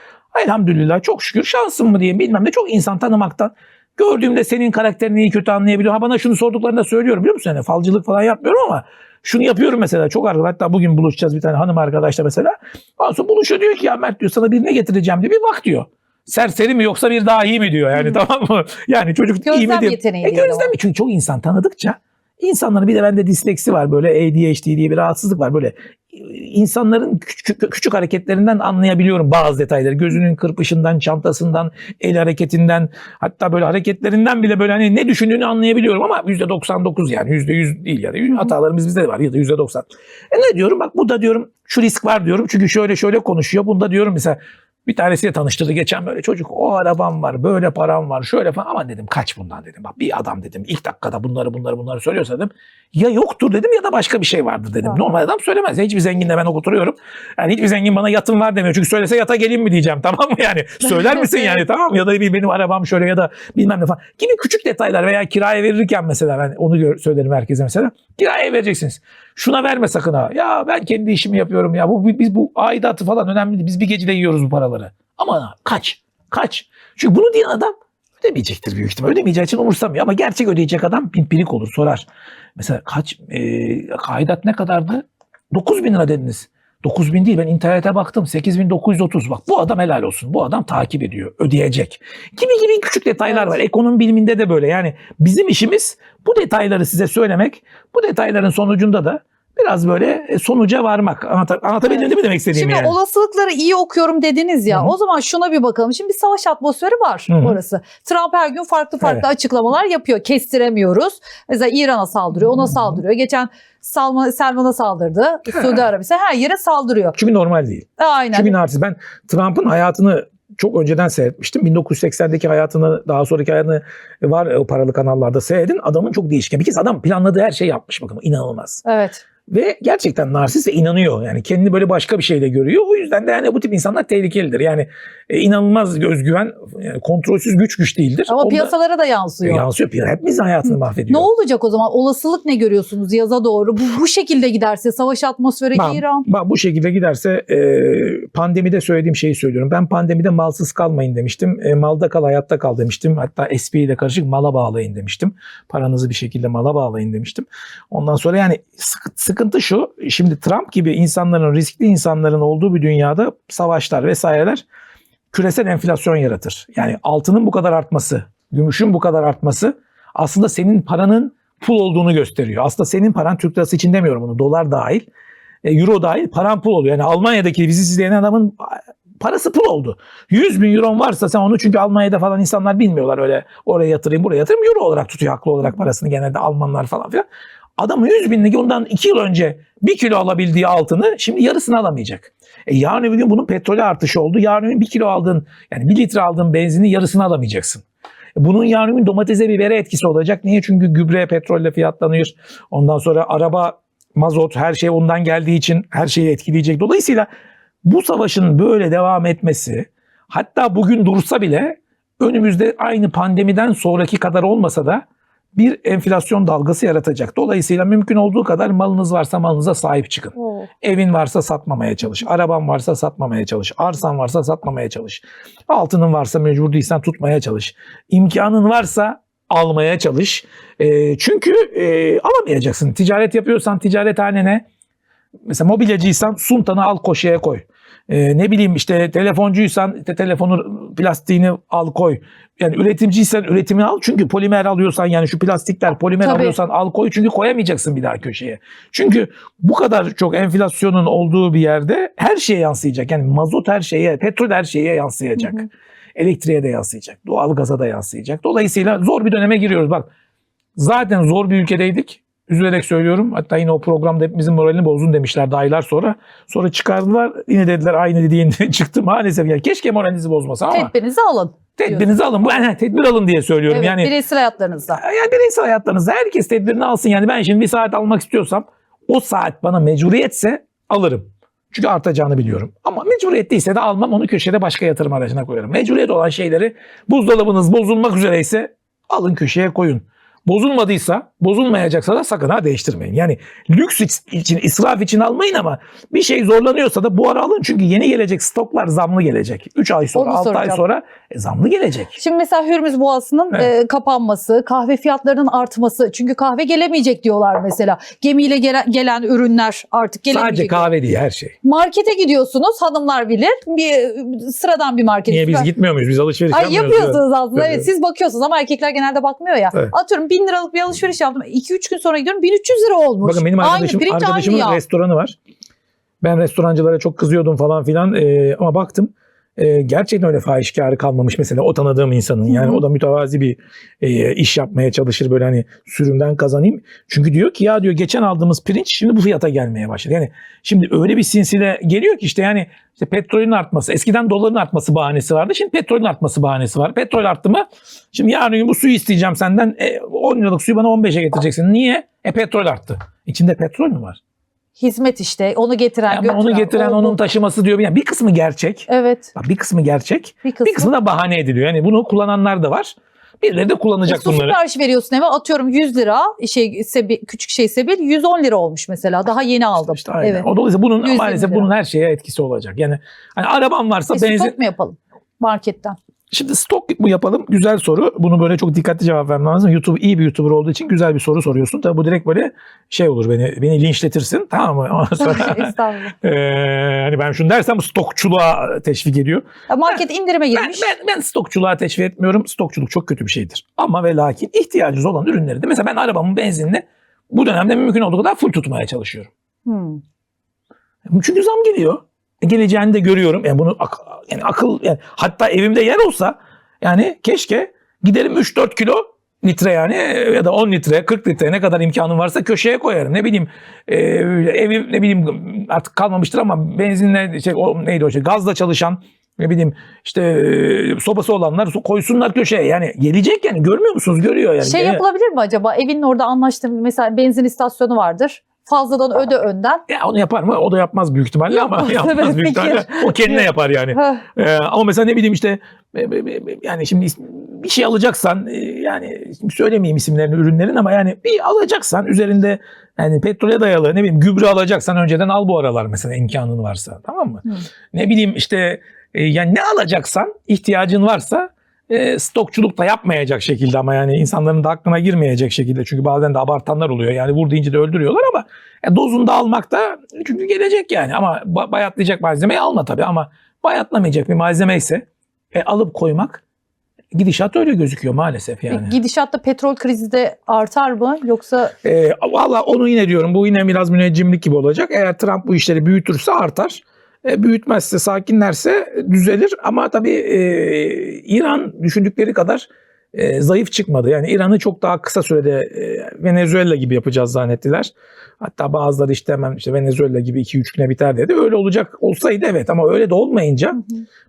elhamdülillah çok şükür şansım mı diyeyim bilmem ne çok insan tanımaktan. Gördüğümde senin karakterini iyi kötü anlayabiliyorum. Ha bana şunu sorduklarında söylüyorum biliyor musun? Yani falcılık falan yapmıyorum ama şunu yapıyorum mesela çok arkadaş. Hatta bugün buluşacağız bir tane hanım arkadaşla mesela. Ondan sonra buluşuyor diyor ki ya Mert diyor sana birine getireceğim diyor. Bir bak diyor. Serseri mi yoksa bir daha iyi mi diyor yani tamam mı? Yani çocuk iyi mi Gözlem diyor. yeteneği diyor Gözlem çünkü çok insan tanıdıkça insanların bir de bende disleksi var böyle ADHD diye bir rahatsızlık var böyle insanların küçük hareketlerinden anlayabiliyorum bazı detayları. Gözünün kırpışından, çantasından, el hareketinden hatta böyle hareketlerinden bile böyle hani ne düşündüğünü anlayabiliyorum ama %99 yani %100 değil yani hatalarımız bizde de var ya da %90. Ne diyorum bak bu da diyorum şu risk var diyorum çünkü şöyle konuşuyor. Bunda diyorum mesela bir tanesiyle tanıştırdı geçen böyle çocuk o arabam var böyle param var şöyle falan ama dedim kaç bundan dedim. Bak bir adam dedim ilk dakikada bunları söylüyorsa dedim ya yoktur dedim ya da başka bir şey vardır dedim. Normal adam söylemez ya hiçbir zenginle ben oturuyorum. Yani hiçbir zengin bana yatım var demiyor çünkü söylese yata geleyim mi diyeceğim tamam mı yani söyler misin yani tamam ya da benim arabam şöyle ya da bilmem ne falan gibi küçük detaylar veya kiraya verirken mesela ben onu söylerim herkese mesela kiraya vereceksiniz. Şuna verme sakın ha. Ya ben kendi işimi yapıyorum ya. Biz bu aidatı falan önemli değil. Biz bir gecede yiyoruz bu paraları. Ama kaç. Çünkü bunu diyen adam ödemeyecektir büyük ihtimal. Ödemeyeceği için umursamıyor. Ama gerçek ödeyecek adam pimpirik olur sorar. Mesela aidat ne kadardı? 9.000 lira dediniz. 9.000 değil ben internete baktım 8.930 bak bu adam helal olsun bu adam takip ediyor ödeyecek gibi küçük detaylar var ekonomi biliminde de böyle yani bizim işimiz bu detayları size söylemek bu detayların sonucunda da biraz böyle sonuca varmak anlatabildim mi demek istediğimi Şimdi yani. olasılıkları iyi okuyorum dediniz ya o zaman şuna bir bakalım şimdi bir savaş atmosferi var orası Trump her gün farklı açıklamalar yapıyor kestiremiyoruz mesela İran'a saldırıyor ona saldırıyor geçen Selman'a saldırdı. Suudi Arabistan her yere saldırıyor. Çünkü normal değil. Aynen. Çünkü narsist. Ben Trump'ın hayatını çok önceden seyretmiştim. 1980'deki hayatını daha sonraki hayatını var o paralı kanallarda seyredin. Adamın çok değişken. Bir kez adam planladığı her şeyi yapmış bakın inanılmaz. Evet. Ve gerçekten narsist ve inanıyor. Yani kendini böyle başka bir şeyle görüyor. O yüzden de yani bu tip insanlar tehlikelidir. Yani inanılmaz özgüven, yani kontrolsüz güç değildir. Ama piyasalara da yansıyor. Yansıyor. Hepimizin hayatını mahvediyor. Ne olacak o zaman? Olasılık ne görüyorsunuz yaza doğru? Bu şekilde giderse savaş atmosferi İran. Bu şekilde giderse pandemide söylediğim şeyi söylüyorum. Ben pandemide malsız kalmayın demiştim. Malda kal, hayatta kal demiştim. Hatta SP ile karışık mala bağlayın demiştim. Paranızı bir şekilde mala bağlayın demiştim. Ondan sonra yani sıkıntı şu. Şimdi Trump gibi insanların, riskli insanların olduğu bir dünyada savaşlar vesaireler küresel enflasyon yaratır. Yani altının bu kadar artması, gümüşün bu kadar artması aslında senin paranın pul olduğunu gösteriyor. Aslında senin paran Türk lirası için demiyorum bunu. Dolar dahil, euro dahil paran pul oluyor. Yani Almanya'daki bizi izleyen adamın parası pul oldu. 100.000 euron varsa sen onu çünkü Almanya'da falan insanlar bilmiyorlar öyle oraya yatırayım buraya yatırayım euro olarak tutuyor haklı olarak parasını genelde Almanlar falan filan. Adamın 100.000'lik ondan 2 yıl önce 1 kilo alabildiği altını şimdi yarısını alamayacak. Yarın öbür gün bunun petrole artışı oldu. Yarın öbür gün 1 kilo aldığın yani 1 litre aldığın benzinin yarısını alamayacaksın. Bunun yarın öbür gün domatese bibere etkisi olacak. Niye? Çünkü gübre petrolle fiyatlanıyor. Ondan sonra araba, mazot her şey ondan geldiği için her şeyi etkileyecek. Dolayısıyla bu savaşın böyle devam etmesi hatta bugün dursa bile önümüzde aynı pandemiden sonraki kadar olmasa da bir enflasyon dalgası yaratacak. Dolayısıyla mümkün olduğu kadar malınız varsa malınıza sahip çıkın. Evin varsa satmamaya çalış. Araban varsa satmamaya çalış. Arsan varsa satmamaya çalış. Altının varsa mecbur değilsen tutmaya çalış. İmkanın varsa almaya çalış. Çünkü alamayacaksın. Ticaret yapıyorsan ticarethanene mesela mobilyacıysan suntanı al koşuya koy. Ne bileyim işte telefoncuysan işte telefonu plastiğini al koy. Yani üretimciysen üretimini al. Çünkü polimer alıyorsan yani şu plastikler polimer alıyorsan al koy. Çünkü koyamayacaksın bir daha köşeye. Çünkü bu kadar çok enflasyonun olduğu bir yerde her şeye yansıyacak. Yani mazot her şeye, petrol her şeye yansıyacak. Elektriğe de yansıyacak. Doğalgaza da yansıyacak. Dolayısıyla zor bir döneme giriyoruz. Bak zaten zor bir ülkedeydik. Üzülerek söylüyorum. Hatta yine o programda hepimizin moralini bozdun demişlerdi aylar sonra. Sonra çıkardılar. Yine dediler aynı dediğin çıktı maalesef. Yani keşke moralinizi bozmasa ama. Tedbirinizi alın. Tedbirinizi alın. Tedbir alın diye söylüyorum. Evet, yani bireysel hayatlarınızda. Yani bireysel hayatlarınızda herkes tedbirini alsın. Yani ben şimdi bir saat almak istiyorsam o saat bana mecburiyetse alırım. Çünkü artacağını biliyorum. Ama mecburiyet değilse de almam, onu köşede başka yatırım aracına koyarım. Mecburiyet olan şeyleri, buzdolabınız bozulmak üzereyse alın köşeye koyun. Bozulmadıysa, bozulmayacaksa da sakın ha değiştirmeyin. Yani lüks için, israf için almayın ama bir şey zorlanıyorsa da bu ara alın. Çünkü yeni gelecek stoklar zamlı gelecek. 3 ay sonra, Onu 6 ay soracağım. sonra zamlı gelecek. Şimdi mesela Hürmüz Boğazı'nın kapanması, kahve fiyatlarının artması. Çünkü kahve gelemeyecek diyorlar mesela. Gemiyle gelen ürünler artık gelemeyecek. Sadece kahve değil, her şey. Markete gidiyorsunuz, hanımlar bilir. Sıradan bir market. Niye biz gitmiyor muyuz? Biz alışveriş Ay yapmıyoruz. yapıyorsunuz aslında. Evet. Evet, siz bakıyorsunuz ama erkekler genelde bakmıyor ya. Evet. Atıyorum 1000 liralık bir alışveriş yaptım. 2-3 gün sonra gidiyorum 1300 lira olmuş. Bakın benim arkadaşımın yağ. restoranı var. Ben restorancılara çok kızıyordum falan filan ama baktım gerçekten öyle fahişkarı kalmamış mesela o tanıdığım insanın. Yani o da mütevazi bir iş yapmaya çalışır, böyle hani sürümden kazanayım. Çünkü diyor ki ya diyor geçen aldığımız pirinç şimdi bu fiyata gelmeye başladı. Yani şimdi öyle bir sinsile geliyor ki işte yani işte petrolün artması, eskiden doların artması bahanesi vardı. Şimdi petrolün artması bahanesi var. Petrol arttı mı? Şimdi yarın bu suyu isteyeceğim senden. 10 liralık suyu bana 15'e getireceksin. Niye? Petrol arttı. İçinde petrol mü var? Hizmet işte onu getiren, Ama götüren. onu getiren, onun taşıması diyor. Yani bir kısmı gerçek. Evet. Bak, bir kısmı gerçek. Bir Bir kısmı da bahane ediliyor. Yani bunu kullananlar da var. Birileri de kullanacak Su bunları. sipariş veriyorsun eve, atıyorum 100 lira küçük şey sebil 110 lira olmuş mesela. Daha yeni aldım. İşte aynen. Evet. O dolayısıyla bunun 120 maalesef lira. bunun her şeye etkisi olacak. Yani hani arabam varsa benzin. Stok mu yapalım marketten? Şimdi stok mu yapalım? Güzel soru. Bunu böyle çok dikkatli cevap vermem lazım. YouTube iyi bir YouTuber olduğu için güzel bir soru soruyorsun. Tabii bu direkt böyle şey olur, beni linçletirsin. Tamam mı? Ondan sonra Estağfurullah. hani ben şunu dersem stokçuluğa teşvik ediyor. Market indirime girmiş. Ben stokçuluğa teşvik etmiyorum. Stokçuluk çok kötü bir şeydir. Ama ve lakin ihtiyacınız olan ürünleri de mesela ben arabamın benzinini bu dönemde mümkün olduğu kadar full tutmaya çalışıyorum. Çünkü zam geliyor. Geleceğini de görüyorum. Yani bunu akıl yani hatta evimde yer olsa yani keşke giderim 3-4 kilo litre yani ya da 10 litre 40 litre ne kadar imkanım varsa köşeye koyarım. Ne bileyim evi ne bileyim artık kalmamıştır ama benzinle gazla çalışan ne bileyim işte sobası olanlar koysunlar köşeye. Yani gelecek, yani görmüyor musunuz? Görüyor yani. Şey yapılabilir mi acaba? Evinin orada anlaştığım mesela benzin istasyonu vardır. Fazladan öde önden. Ya onu yapar mı? O da yapmaz büyük ihtimalle ama yapmaz evet, büyük ihtimalle. O kendine yapar yani. Ama mesela ne bileyim işte yani şimdi bir şey alacaksan yani söylemeyeyim isimlerini ürünlerin ama yani bir alacaksan üzerinde yani petrole dayalı ne bileyim gübre alacaksan önceden al bu aralar mesela imkanın varsa, tamam mı? Ne bileyim işte yani ne alacaksan ihtiyacın varsa stokçuluk da yapmayacak şekilde ama yani insanların da aklına girmeyecek şekilde, çünkü bazen de abartanlar oluyor yani vur deyince de öldürüyorlar ama dozunda almak da çünkü gelecek yani, ama bayatlayacak malzemeyi alma tabii, ama bayatlamayacak bir malzeme ise alıp koymak, gidişat öyle gözüküyor maalesef yani. Gidişatta petrol krizi de artar mı yoksa? Valla onu yine diyorum, bu yine biraz müneccimlik gibi olacak. Eğer Trump bu işleri büyütürse artar. Büyütmezse, sakinlerse düzelir. Ama tabii İran düşündükleri kadar zayıf çıkmadı. Yani İran'ı çok daha kısa sürede Venezuela gibi yapacağız zannettiler. Hatta bazıları işte hemen işte Venezuela gibi 2-3 güne biter dedi. Öyle olacak olsaydı evet, ama öyle de olmayınca,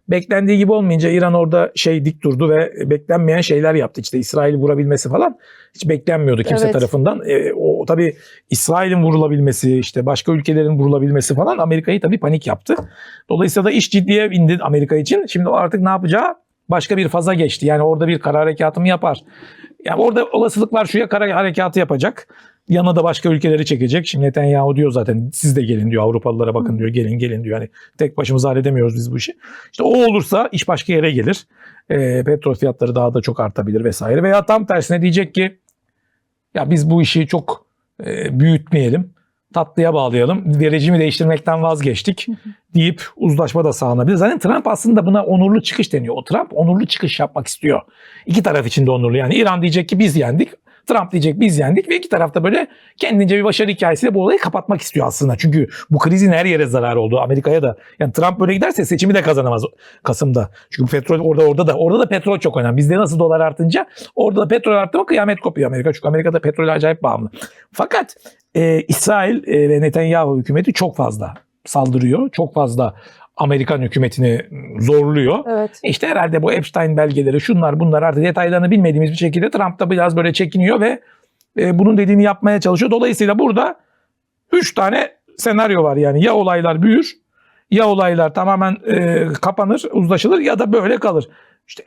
beklendiği gibi olmayınca İran orada dik durdu ve beklenmeyen şeyler yaptı. İşte İsrail'i vurabilmesi falan hiç beklenmiyordu kimse tarafından. O tabii İsrail'in vurulabilmesi, işte başka ülkelerin vurulabilmesi falan Amerika'yı tabii panik yaptı. Dolayısıyla da iş ciddiye bindi Amerika için. Şimdi artık ne yapacağı başka bir faza geçti. Yani orada bir kara harekatı mı yapar? Yani orada olasılık var, şuraya kara harekatı yapacak. Yanına da başka ülkeleri çekecek. Şimdi Netanyahu diyor zaten, siz de gelin diyor, Avrupalılara bakın diyor, gelin diyor. Hani tek başımıza halledemiyoruz biz bu işi. İşte o olursa iş başka yere gelir. Petrol fiyatları daha da çok artabilir vesaire. Veya tam tersine diyecek ki ya biz bu işi çok büyütmeyelim, tatlıya bağlayalım, rejimi değiştirmekten vazgeçtik deyip uzlaşma da sağlanabilir. Zaten Trump aslında buna onurlu çıkış deniyor. O Trump onurlu çıkış yapmak istiyor. İki taraf için de onurlu. Yani İran diyecek ki biz yendik, Trump diyecek biz yendik ve iki tarafta böyle kendince bir başarı hikayesiyle bu olayı kapatmak istiyor aslında. Çünkü bu krizin her yere zarar oldu. Amerika'ya da. Yani Trump böyle giderse seçimi de kazanamaz Kasım'da. Çünkü petrol orada da petrol çok önemli. Bizde nasıl dolar artınca orada da petrol arttı mı kıyamet kopuyor Amerika. Çünkü Amerika'da petrol acayip bağımlı. Fakat İsrail ve Netanyahu hükümeti çok fazla saldırıyor. Çok fazla Amerikan hükümetini zorluyor. Evet. İşte herhalde bu Epstein belgeleri, şunlar bunlar, artık detaylarını bilmediğimiz bir şekilde Trump da biraz böyle çekiniyor ve bunun dediğini yapmaya çalışıyor. Dolayısıyla burada 3 tane senaryo var yani. Ya olaylar büyür, ya olaylar tamamen kapanır, uzlaşılır ya da böyle kalır. İşte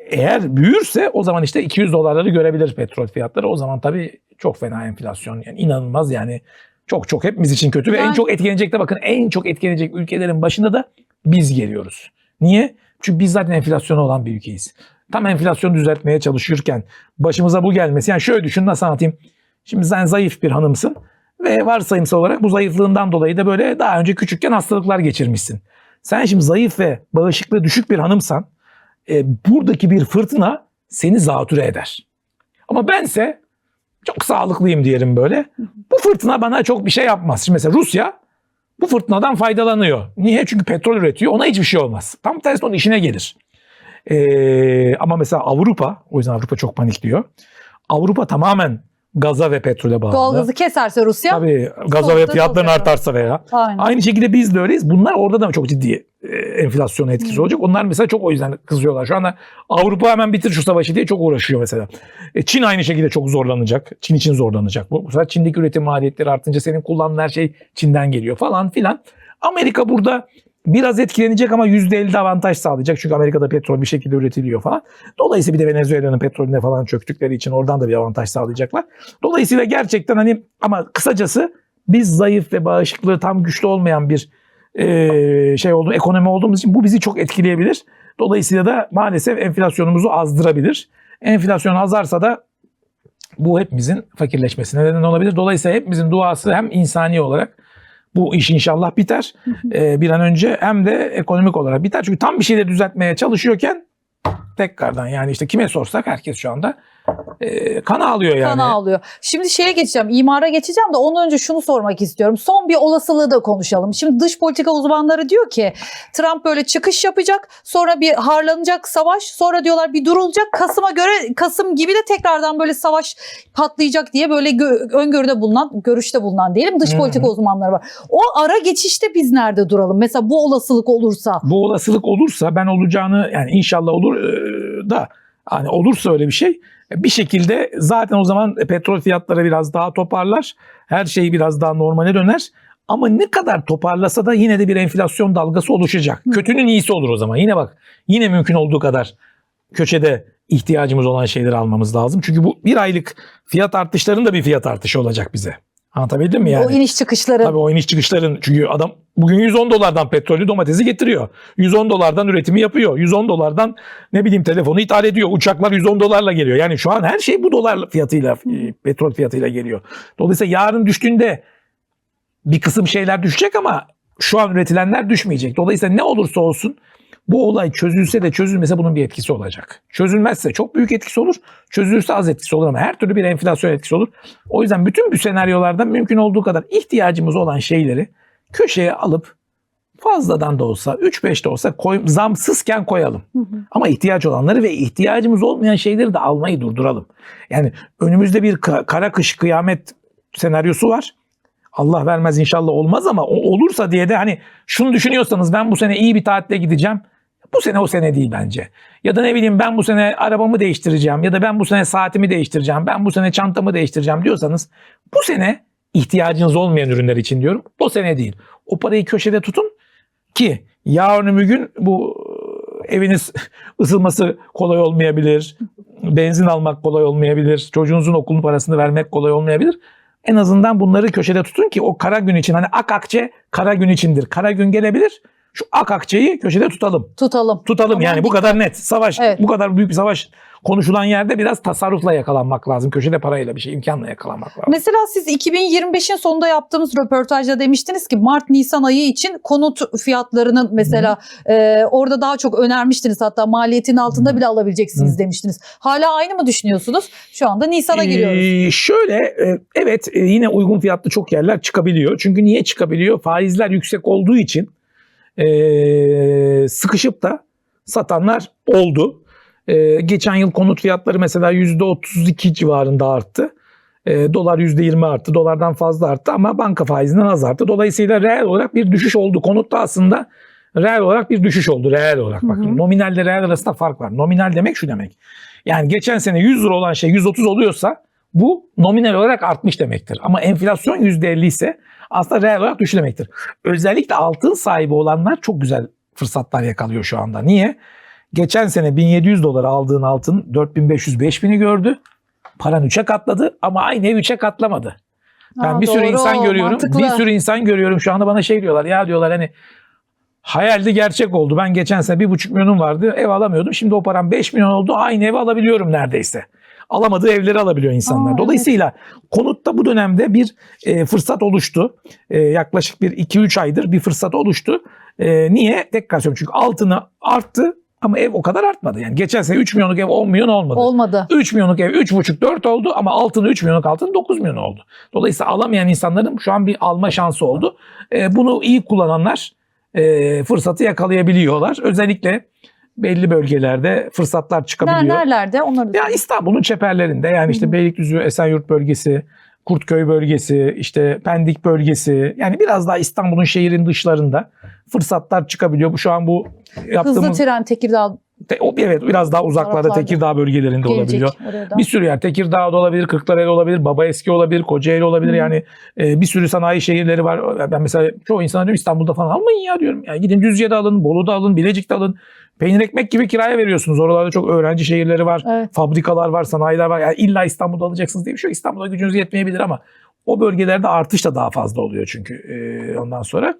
eğer büyürse o zaman işte 200 dolarları görebilir petrol fiyatları. O zaman tabii çok fena enflasyon, yani inanılmaz, yani çok hepimiz için kötü ve en çok etkilenecek de, bakın, en çok etkilenecek ülkelerin başında da biz geliyoruz. Niye? Çünkü biz zaten enflasyonu olan bir ülkeyiz. Tam enflasyonu düzeltmeye çalışırken başımıza bu gelmesi, yani şöyle düşün, nasıl anlatayım? Şimdi sen zayıf bir hanımsın ve varsayımsal olarak bu zayıflığından dolayı da böyle daha önce küçükken hastalıklar geçirmişsin. Sen şimdi zayıf ve bağışıklığı düşük bir hanımsan buradaki bir fırtına seni zatüre eder. Ama bense çok sağlıklıyım diyelim böyle. Bu fırtına bana çok bir şey yapmaz. Şimdi mesela Rusya bu fırtınadan faydalanıyor. Niye? Çünkü petrol üretiyor. Ona hiçbir şey olmaz. Tam tersi onun işine gelir. Ama mesela Avrupa, o yüzden Avrupa çok panikliyor. Avrupa tamamen gaza ve petrole bağlı. Doğalgazı keserse Rusya. Tabii gaza ve fiyatların artarsa veya. Aynen. Aynı şekilde biz de öyleyiz. Bunlar orada da çok ciddi enflasyona etkisi olacak. Onlar mesela çok o yüzden kızıyorlar. Şu anda Avrupa hemen bitir şu savaşı diye çok uğraşıyor mesela. Çin aynı şekilde çok zorlanacak. Çin için zorlanacak. Bu sefer Çin'deki üretim maliyetleri artınca senin kullandığın her şey Çin'den geliyor falan filan. Amerika burada biraz etkilenecek ama %50 avantaj sağlayacak. Çünkü Amerika'da petrol bir şekilde üretiliyor falan. Dolayısıyla bir de Venezuela'nın petrolüne falan çöktükleri için oradan da bir avantaj sağlayacaklar. Dolayısıyla gerçekten hani, ama kısacası biz zayıf ve bağışıklığı tam güçlü olmayan bir ekonomi olduğumuz için bu bizi çok etkileyebilir. Dolayısıyla da maalesef enflasyonumuzu azdırabilir. Enflasyon azarsa da bu hepimizin fakirleşmesine neden olabilir. Dolayısıyla hepimizin duası, hem insani olarak bu iş inşallah biter bir an önce, hem de ekonomik olarak biter. Çünkü tam bir şeyleri düzeltmeye çalışıyorken tekrardan, yani işte kime sorsak herkes şu anda kan ağlıyor yani. Kan ağlıyor. Şimdi şeye geçeceğim, imara geçeceğim de ondan önce şunu sormak istiyorum. Son bir olasılığı da konuşalım. Şimdi dış politika uzmanları diyor ki Trump böyle çıkış yapacak, sonra bir harlanacak savaş, sonra diyorlar bir durulacak, Kasım gibi de tekrardan böyle savaş patlayacak diye böyle görüşte bulunan diyelim dış politika uzmanları var. O ara geçişte biz nerede duralım? Mesela bu olasılık olursa. Bu olasılık olursa, ben olacağını, yani inşallah olur da, hani olursa öyle bir şey, bir şekilde zaten o zaman petrol fiyatları biraz daha toparlar. Her şey biraz daha normale döner. Ama ne kadar toparlasa da yine de bir enflasyon dalgası oluşacak. Kötünün iyisi olur o zaman. Yine bak, yine mümkün olduğu kadar köşede ihtiyacımız olan şeyleri almamız lazım. Çünkü bu bir aylık fiyat artışlarının da bir fiyat artışı olacak bize. Anlatabildim mi yani? O iniş çıkışları. Tabii o iniş çıkışların, çünkü adam bugün 110 dolardan petrolü, domatesi getiriyor. 110 dolardan üretimi yapıyor. 110 dolardan ne bileyim telefonu ithal ediyor. Uçaklar 110 dolarla geliyor. Yani şu an her şey bu dolar fiyatıyla, petrol fiyatıyla geliyor. Dolayısıyla yarın düştüğünde bir kısım şeyler düşecek ama şu an üretilenler düşmeyecek. Dolayısıyla ne olursa olsun bu olay çözülse de çözülmese bunun bir etkisi olacak. Çözülmezse çok büyük etkisi olur. Çözülürse az etkisi olur ama her türlü bir enflasyon etkisi olur. O yüzden bütün bu senaryolarda mümkün olduğu kadar ihtiyacımız olan şeyleri köşeye alıp fazladan da olsa 3-5 de olsa zamsızken koyalım. Ama ihtiyaç olanları ve ihtiyacımız olmayan şeyleri de almayı durduralım. Yani önümüzde bir kara kış kıyamet senaryosu var. Allah vermez, inşallah olmaz, ama o olursa diye de hani şunu düşünüyorsanız, ben bu sene iyi bir tatile gideceğim. Bu sene o sene değil bence. Ya da ne bileyim, ben bu sene arabamı değiştireceğim ya da ben bu sene saatimi değiştireceğim, ben bu sene çantamı değiştireceğim diyorsanız, bu sene ihtiyacınız olmayan ürünler için diyorum. O sene değil. O parayı köşede tutun ki yarın öbür gün bu eviniz ısınması kolay olmayabilir. Benzin almak kolay olmayabilir. Çocuğunuzun okulun parasını vermek kolay olmayabilir. En azından bunları köşede tutun ki o kara gün için, hani ak akçe kara gün içindir. Kara gün gelebilir. Şu ak akçeyi köşede tutalım. Tutalım Tutalım yani, bu kadar net. Savaş, evet, bu kadar büyük bir savaş konuşulan yerde biraz tasarrufla yakalanmak lazım. Köşede parayla bir şey, imkanla yakalanmak lazım. Mesela siz 2025'in sonunda yaptığımız röportajda demiştiniz ki Mart-Nisan ayı için konut fiyatlarının mesela orada daha çok önermiştiniz. Hatta maliyetin altında bile alabileceksiniz demiştiniz. Hala aynı mı düşünüyorsunuz? Şu anda Nisan'a giriyoruz. Şöyle, evet, yine uygun fiyatlı çok yerler çıkabiliyor. Çünkü niye çıkabiliyor? Faizler yüksek olduğu için sıkışıp da satanlar oldu. Geçen yıl konut fiyatları mesela %32 civarında arttı. Dolar %20 arttı. Dolardan fazla arttı ama banka faizinden az arttı. Dolayısıyla reel olarak bir düşüş oldu. Konutta aslında reel olarak bir düşüş oldu. Reel olarak. Bak, nominalle reel arasında fark var. Nominal demek şu demek. Yani geçen sene 100 lira olan şey 130 oluyorsa Bu nominal olarak artmış demektir. Ama enflasyon %50 ise aslında reel olarak düştü demektir. Özellikle altın sahibi olanlar çok güzel fırsatlar yakalıyor şu anda. Niye? Geçen sene 1700 dolara aldığın altın 4500-5000'i gördü. Paran 3'e katladı ama aynı ev 3'e katlamadı. Ben bir sürü insan görüyorum. Mantıklı. Bir sürü insan görüyorum şu anda bana şey diyorlar. Ya diyorlar hani hayaldi gerçek oldu. Ben geçen sene 1,5 milyonum vardı. Ev alamıyordum. Şimdi o param 5 milyon oldu. Aynı evi alabiliyorum neredeyse. Alamadığı evleri alabiliyor insanlar. Dolayısıyla konutta bu dönemde bir fırsat oluştu. Yaklaşık bir 2-3 aydır bir fırsat oluştu. Niye? Tekrar söylüyorum. Çünkü altını arttı ama ev o kadar artmadı. Yani geçen sene 3 milyonluk ev 10 milyon olmadı. Olmadı. 3 milyonluk ev 3,5-4 oldu ama altını 3 milyonluk altın 9 milyon oldu. Dolayısıyla alamayan insanların şu an bir alma şansı oldu. Bunu iyi kullananlar fırsatı yakalayabiliyorlar. Özellikle belli bölgelerde fırsatlar çıkabiliyor. Nerelerde? Onları da Ya İstanbul'un çeperlerinde yani işte Beylikdüzü, Esenyurt bölgesi, Kurtköy bölgesi, işte Pendik bölgesi yani biraz daha İstanbul'un şehrin dışlarında fırsatlar çıkabiliyor. Bu şu an bu yaptığımız hızlı tren Tekirdağ evet biraz daha uzaklarda taraflarda Tekirdağ bölgelerinde gelecek. olabiliyor. Oraya da. Bir sürü yer Tekirdağ'da olabilir, Kırklareli olabilir, Babaeski olabilir, Kocaeli olabilir. Yani bir sürü sanayi şehirleri var. Ben mesela çoğu insana diyorum İstanbul'da falan almayın ya diyorum. Yani gidin Düzce'de alın, Bolu'da alın, Bilecik'te alın. Peynir ekmek gibi kiraya veriyorsunuz. Oralarda çok öğrenci şehirleri var, Evet. fabrikalar var, sanayiler var. Yani illa İstanbul'da alacaksınız diye bir şey yok. İstanbul'da gücünüz yetmeyebilir ama o bölgelerde artış da daha fazla oluyor çünkü ondan sonra.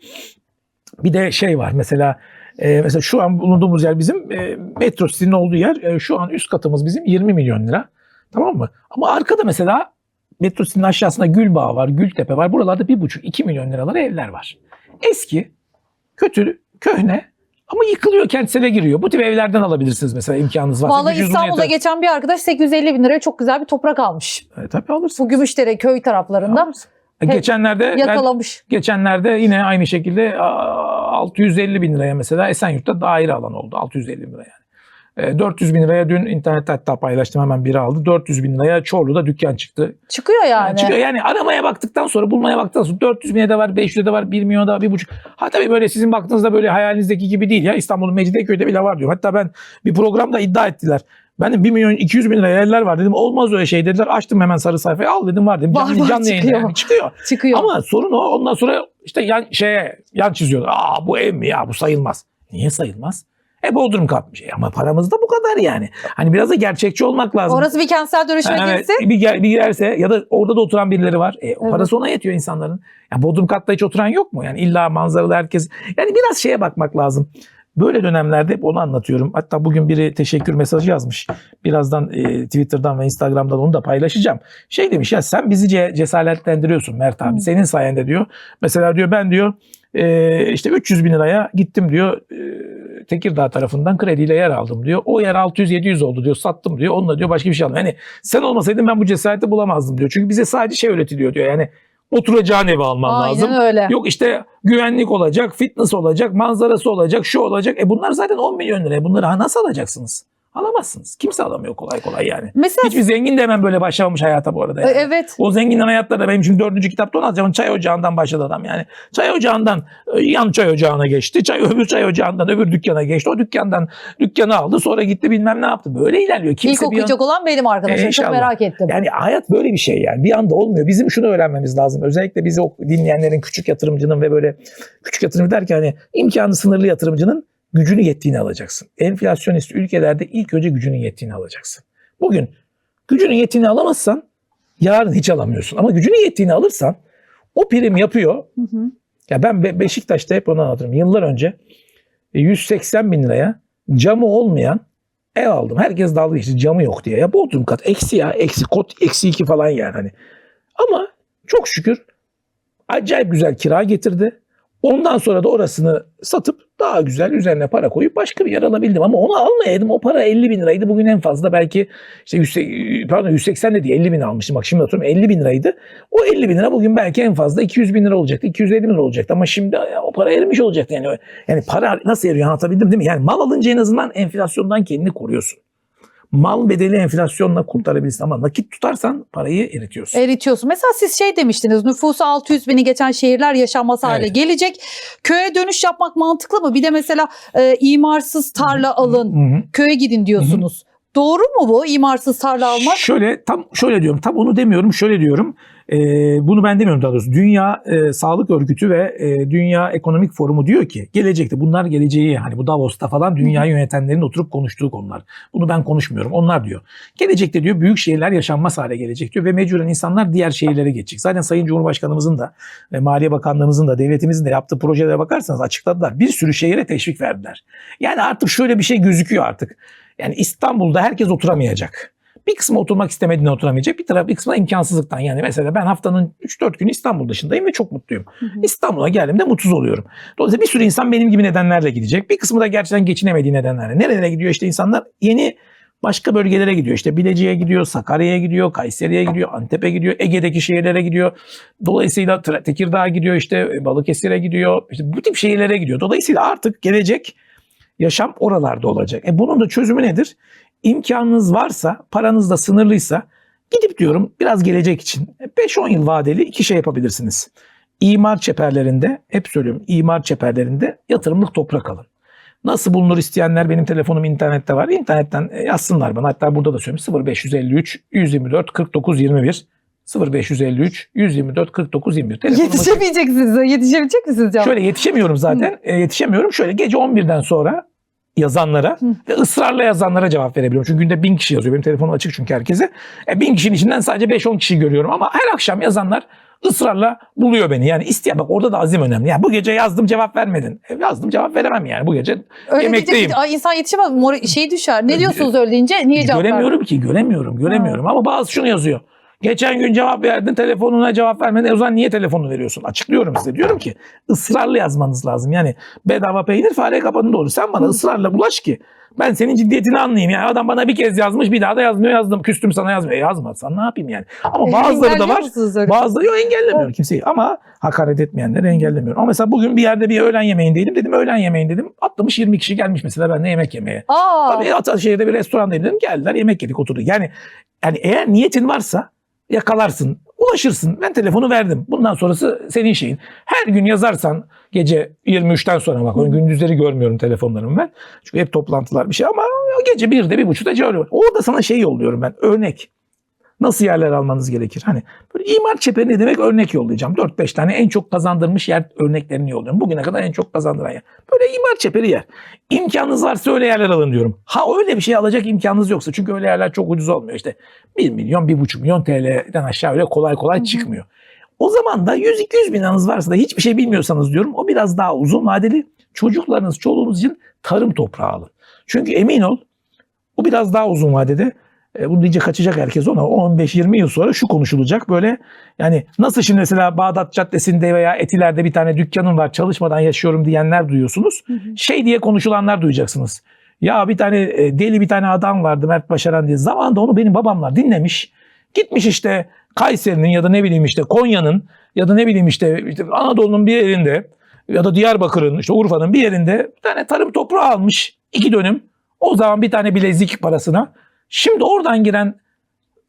Bir de şey var mesela şu an bulunduğumuz yer bizim Metro City'nin olduğu yer. Şu an üst katımız bizim 20 milyon lira. Tamam mı? Ama arkada mesela Metro City'nin aşağısında Gülbağ var, Gültepe var. Buralarda 1,5-2 milyon liralara evler var. Eski, kötü, köhne ama yıkılıyor, kentsele giriyor. Bu tip evlerden alabilirsiniz mesela imkanınız varsa. Vallahi Gücünüz İstanbul'da yeter. geçen bir arkadaş 850 bin liraya çok güzel bir toprak almış. Tabii alırsınız. Bu Gümüşdere köy taraflarında Geçenlerde yakalamış. Geçenlerde yine aynı şekilde 650 bin liraya mesela Esenyurt'ta daire alan oldu. 650 bin lira yani. 400 bin liraya dün internette hatta paylaştım hemen biri aldı. 400 bin liraya Çorlu'da dükkan çıktı. Çıkıyor yani. Çıkıyor. Yani aramaya baktıktan sonra bulmaya baktıktan sonra 400 bine de var, 500'e de var, 1 milyona da var, 1,5. Ha tabii böyle sizin baktığınızda böyle hayalinizdeki gibi değil ya. İstanbul'un Mecidiyeköy'de bile var diyorum. Hatta ben bir programda iddia ettiler. Ben de 1 milyon 200 bin liraya yerler var dedim. Olmaz öyle şey dediler. Açtım hemen sarı sayfayı al dedim var dedim. Var, Canlı yayında çıkıyor. yani çıkıyor. Çıkıyor. Ama sorun o. Ondan sonra işte yan çiziyorlar. Bu ev mi ya bu sayılmaz. Niye sayılmaz? Bodrum katmış. Ama paramız da bu kadar yani. Hani biraz da gerçekçi olmak lazım. Orası bir kentsel dönüşüme girse. Bir girerse ya da orada da oturan birileri var. Parası ona yetiyor insanların. Ya Bodrum katta hiç oturan yok mu? Yani illa manzaralı herkes. Yani biraz şeye bakmak lazım. Böyle dönemlerde hep onu anlatıyorum. Hatta bugün biri teşekkür mesajı yazmış. Birazdan Twitter'dan ve Instagram'dan onu da paylaşacağım. Şey demiş ya sen bizi cesaretlendiriyorsun Mert abi. Senin sayende diyor. Mesela diyor ben diyor işte 300 bin liraya gittim diyor. Tekirdağ tarafından krediyle yer aldım diyor. O yer 600-700 oldu diyor. Sattım diyor. Onunla diyor başka bir şey aldım. Yani sen olmasaydın ben bu cesareti bulamazdım diyor. Çünkü bize sadece şey öğretiliyor diyor. Yani oturacağın evi alman lazım. Aynen öyle. Yok işte güvenlik olacak, fitness olacak, manzarası olacak, şu olacak. Bunlar zaten 10 milyon liraya. Bunları nasıl alacaksınız? Alamazsınız. Kimse alamıyor kolay kolay yani. Mesela Hiçbir zengin de hemen böyle başlamamış hayata bu arada. Yani. evet. O zenginlerin hayatları da benim şimdi 4. kitapta onu alacağım. Çay ocağından başladı adam yani. Çay ocağından yan çay ocağına geçti. Öbür çay ocağından öbür dükkana geçti. O dükkandan dükkanı aldı. Sonra gitti bilmem ne yaptı. Böyle ilerliyor. Kimse İlk okuyacak olan benim arkadaşım. Çok İnşallah. merak ettim. Yani hayat böyle bir şey yani. Bir anda olmuyor. Bizim şunu öğrenmemiz lazım. Özellikle bizi dinleyenlerin küçük yatırımcının ve böyle küçük yatırımcı derken hani imkanı sınırlı yatırımcının gücünü yettiğini alacaksın. Enflasyonist ülkelerde ilk önce gücünün yettiğini alacaksın. Bugün gücünün yettiğini alamazsan yarın hiç alamıyorsun. Ama gücünün yettiğini alırsan o prim yapıyor. Hı hı. Ya ben Beşiktaş'ta hep onu anlatırım. Yıllar önce 180 bin liraya camı olmayan ev aldım. Herkes dalga geçti camı yok diye. Ya Bodrum kat eksi ya eksi kot eksi 2 falan yani hani. Ama çok şükür acayip güzel kira getirdi. Ondan sonra da orasını satıp daha güzel üzerine para koyup başka bir yer alabildim. Ama onu almayaydım. O para 50 bin liraydı. Bugün en fazla belki işte 180 de değil 50 bin almıştım. Bak şimdi hatırlıyorum 50 bin liraydı. O 50 bin lira bugün belki en fazla 200 bin lira olacaktı. 250 bin lira olacaktı. Ama şimdi o para erimiş olacaktı. Yani para nasıl eriyor anlatabildim değil mi? Yani mal alınca en azından enflasyondan kendini koruyorsun. Mal bedeli enflasyonla kurtarabilirsin ama nakit tutarsan parayı eritiyorsun. Eritiyorsun. Mesela siz şey demiştiniz, nüfusu 600 bini geçen şehirler yaşanmaz hale gelecek. Köye dönüş yapmak mantıklı mı? Bir de mesela imarsız tarla alın, köye gidin diyorsunuz. Doğru mu bu imarsız tarla almak? Şöyle diyorum. Tam onu demiyorum. Şöyle diyorum. Bunu ben demiyorum daha doğrusu. Dünya Sağlık Örgütü ve Dünya Ekonomik Forumu diyor ki gelecekte bunlar geleceği hani bu Davos'ta falan dünya yönetenlerin oturup konuştuğu konular. Bunu ben konuşmuyorum. Onlar diyor. Gelecekte diyor büyük şehirler yaşanmaz hale gelecek diyor ve mecburen insanlar diğer şehirlere geçecek. Zaten Sayın Cumhurbaşkanımızın da ve Maliye Bakanlığımızın da devletimizin de yaptığı projelere bakarsanız açıkladılar. Bir sürü şehire teşvik verdiler. Yani artık şöyle bir şey gözüküyor artık. Yani İstanbul'da herkes oturamayacak. Bir kısmı oturmak istemediğinden oturamayacak. Bir kısmı imkansızlıktan. Yani mesela ben haftanın 3-4 günü İstanbul dışındayım ve çok mutluyum. İstanbul'a geldiğimde mutsuz oluyorum. Dolayısıyla bir sürü insan benim gibi nedenlerle gidecek. Bir kısmı da gerçekten geçinemediği nedenlerle. Nerelere gidiyor işte insanlar? Yeni başka bölgelere gidiyor. İşte Bilecik'e gidiyor, Sakarya'ya gidiyor, Kayseri'ye gidiyor, Antep'e gidiyor, Ege'deki şehirlere gidiyor. Dolayısıyla Tekirdağ'a gidiyor, işte Balıkesir'e gidiyor. İşte bu tip şehirlere gidiyor. Dolayısıyla artık gelecek yaşam oralarda olacak. Bunun da çözümü nedir? İmkanınız varsa, paranız da sınırlıysa gidip diyorum biraz gelecek için 5-10 yıl vadeli 2 şey yapabilirsiniz. İmar çeperlerinde, hep söylüyorum imar çeperlerinde yatırımlık toprak alın. Nasıl bulunur isteyenler benim telefonum internette var. İnternetten yazsınlar bana. Hatta burada da söyleyeyim 0553 124 49 21 0553 124 49 21. Yetişebilecek misiniz canım? Şöyle yetişemiyorum zaten. Yetişemiyorum. Şöyle gece 11'den sonra yazanlara ve ısrarla yazanlara cevap verebiliyorum. Çünkü günde 1000 kişi yazıyor. Benim telefonum açık çünkü herkese. 1000 kişinin içinden sadece 5-10 kişi görüyorum ama her akşam yazanlar ısrarla buluyor beni. Yani bak orada da azim önemli. Yani bu gece yazdım cevap vermedin. Yazdım cevap veremem yani. Bu gece öyle yemekteyim. İnsan yetişemez. Şey düşer. Ne diyorsunuz öyle deyince? Niye cevap Göremiyorum. Ama bazı şunu yazıyor. Geçen gün cevap verdin, telefonuna cevap vermedin. O zaman niye telefonunu veriyorsun? Açıklıyorum size. Diyorum ki ısrarla yazmanız lazım. Yani bedava peynir fare kapanında olur. Sen bana ısrarla ulaş ki ben senin ciddiyetini anlayayım. Yani adam bana bir kez yazmış, bir daha da yazmıyor. Yazdım, küstüm sana yazmıyor. Yazmazsan ne yapayım yani? Ama bazıları da var. Bazıları yok, engellemiyorum kimseyi. Ama hakaret etmeyenleri engellemiyorum. Ama mesela bugün bir yerde bir öğlen yemeğindeydim. Dedim öğlen yemeğindeydim. Atlamış 20 kişi gelmiş mesela benimle yemek yemeye. Tabii Ataşehir'de bir restorandayım dedim. Geldiler yemek yedik oturduk. Yani eğer niyetin varsa yakalarsın, ulaşırsın. Ben telefonu verdim. Bundan sonrası senin şeyin. Her gün yazarsan gece 23'ten sonra bak gündüzleri görmüyorum telefonlarımı ben. Çünkü hep toplantılar bir şey ama gece 1'de 1.30'da cevap. Orada sana şey yolluyorum ben. Örnek. Nasıl yerler almanız gerekir? Hani böyle imar çeperi ne demek örnek yollayacağım. 4-5 tane en çok kazandırmış yer örneklerini yolluyorum. Bugüne kadar en çok kazandıran yer. Böyle imar çeperi yer. İmkanınız varsa öyle yerler alın diyorum. Ha öyle bir şey alacak imkanınız yoksa. Çünkü öyle yerler çok ucuz olmuyor. İşte 1 milyon, 1,5 milyon TL'den aşağı öyle kolay kolay çıkmıyor. O zaman da 100-200 bin liranız varsa da hiçbir şey bilmiyorsanız diyorum. O biraz daha uzun vadeli. Çocuklarınız, çoluğunuz için tarım toprağı alın. Çünkü emin ol o biraz daha uzun vadede. Bu diyecek kaçacak herkes ona. 15-20 yıl sonra şu konuşulacak böyle. Yani nasıl şimdi mesela Bağdat Caddesi'nde veya Etiler'de bir tane dükkanım var çalışmadan yaşıyorum diyenler duyuyorsunuz. Şey diye konuşulanlar duyacaksınız. Ya bir tane deli bir tane adam vardı Mert Başaran diye. Zamanında onu benim babamlar dinlemiş. Gitmiş işte Kayseri'nin ya da ne bileyim işte Konya'nın ya da ne bileyim işte Anadolu'nun bir yerinde ya da Diyarbakır'ın işte Urfa'nın bir yerinde bir tane tarım toprağı almış. 2 dönüm. O zaman bir tane bilezik parasına. Şimdi oradan giren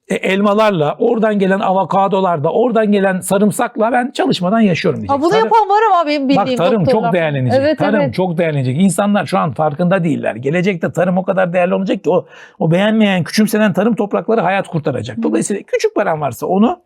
elmalarla, oradan gelen avokadolarla, oradan gelen sarımsakla ben çalışmadan yaşıyorum diyecek. Bunu yapan var ama benim bildiğim bak tarım doktorlar. çok değerlenecek. Evet, tarım çok değerlenecek. İnsanlar şu an farkında değiller. Gelecekte tarım o kadar değerli olacak ki o beğenmeyen, küçümsenen tarım toprakları hayat kurtaracak. Dolayısıyla küçük paran varsa onu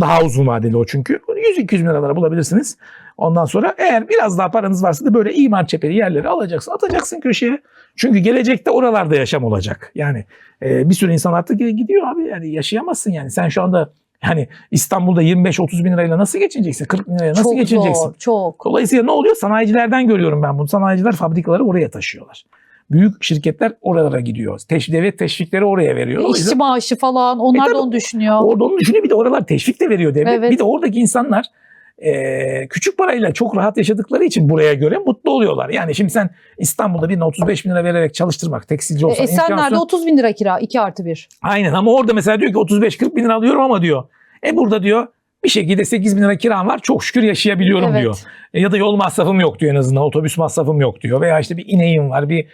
daha uzun vadeli o çünkü. 100-200 bin liralara bulabilirsiniz. Ondan sonra eğer biraz daha paranız varsa da böyle imar çeperi yerleri alacaksın, atacaksın köşeye. Çünkü gelecekte oralarda yaşam olacak. Yani bir sürü insan artık gidiyor abi. Yani yaşayamazsın yani. Sen şu anda yani İstanbul'da 25-30 bin lirayla nasıl geçineceksin? 40 bin lirayla nasıl geçineceksin? Zor, çok. Dolayısıyla ne oluyor? Sanayicilerden görüyorum ben bunu. Sanayiciler fabrikaları oraya taşıyorlar. Büyük şirketler oralara gidiyor. Devlet teşvikleri oraya veriyor. İşçi maaşı falan onlar da onu düşünüyor. Orada onu düşünüyor. Bir de oralar teşvik de veriyor devlet. Evet. Bir de oradaki insanlar küçük parayla çok rahat yaşadıkları için buraya göre mutlu oluyorlar. Yani şimdi sen İstanbul'da birine 35 bin lira vererek çalıştırmak tekstilci olsan Esenler'de 30 bin lira kira 2+1. Aynen ama orada mesela diyor ki 35-40 bin lira alıyorum ama diyor. Burada diyor bir şekilde 8 bin lira kiram var çok şükür yaşayabiliyorum diyor. Ya da yol masrafım yok diyor en azından otobüs masrafım yok diyor. Veya işte bir ineğim var bir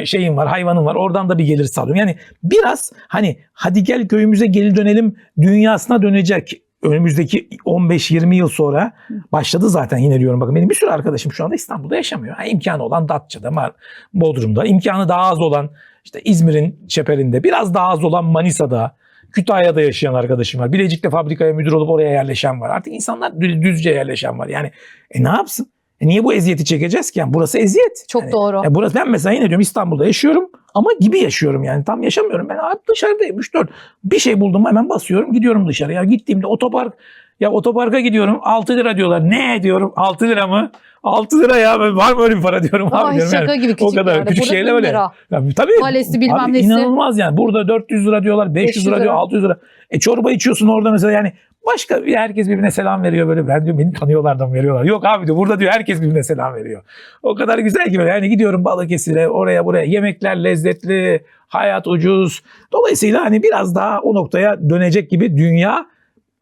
şeyim var hayvanım var oradan da bir gelir sağlıyorum. Yani biraz hani hadi gel köyümüze geri dönelim dünyasına dönecek önümüzdeki 15-20 yıl sonra başladı zaten, yine diyorum bakın benim bir sürü arkadaşım şu anda İstanbul'da yaşamıyor. Ha, imkanı olan Datça'da, Bodrum'da, imkanı daha az olan işte İzmir'in çeperinde, biraz daha az olan Manisa'da, Kütahya'da yaşayan arkadaşım var. Bilecik'te fabrikaya müdür olup oraya yerleşen var. Artık insanlar düzce yerleşen var. Yani ne yapsın? Niye bu eziyeti çekeceğiz ki? Yani burası eziyet. Çok yani, doğru. Burası, ben mesela yine diyorum İstanbul'da yaşıyorum ama gibi yaşıyorum yani. Tam yaşamıyorum. Ben abi dışarıdayım. 3-4 bir şey buldum hemen basıyorum gidiyorum dışarı. Ya gittiğimde otoparka gidiyorum 6 lira diyorlar. Ne diyorum 6 lira mı? 6 lira ya, var mı öyle bir para diyorum. Ay, abi diyorum şaka yani. gibi küçük O kadar yerde. küçük Burada şeyler 1000 öyle. lira. Yani, tabii. Valesi bilmem Abi, nesi. İnanılmaz yani. Burada 400 lira diyorlar, 500 lira diyor, 600 lira. Çorba içiyorsun orada mesela yani. Başka herkes birbirine selam veriyor böyle. Ben diyorum beni tanıyorlar da mı veriyorlar? Yok abi diyor, burada diyor herkes birbirine selam veriyor. O kadar güzel ki böyle. Yani gidiyorum Balıkesir'e, oraya buraya. Yemekler lezzetli, hayat ucuz. Dolayısıyla hani biraz daha o noktaya dönecek gibi dünya,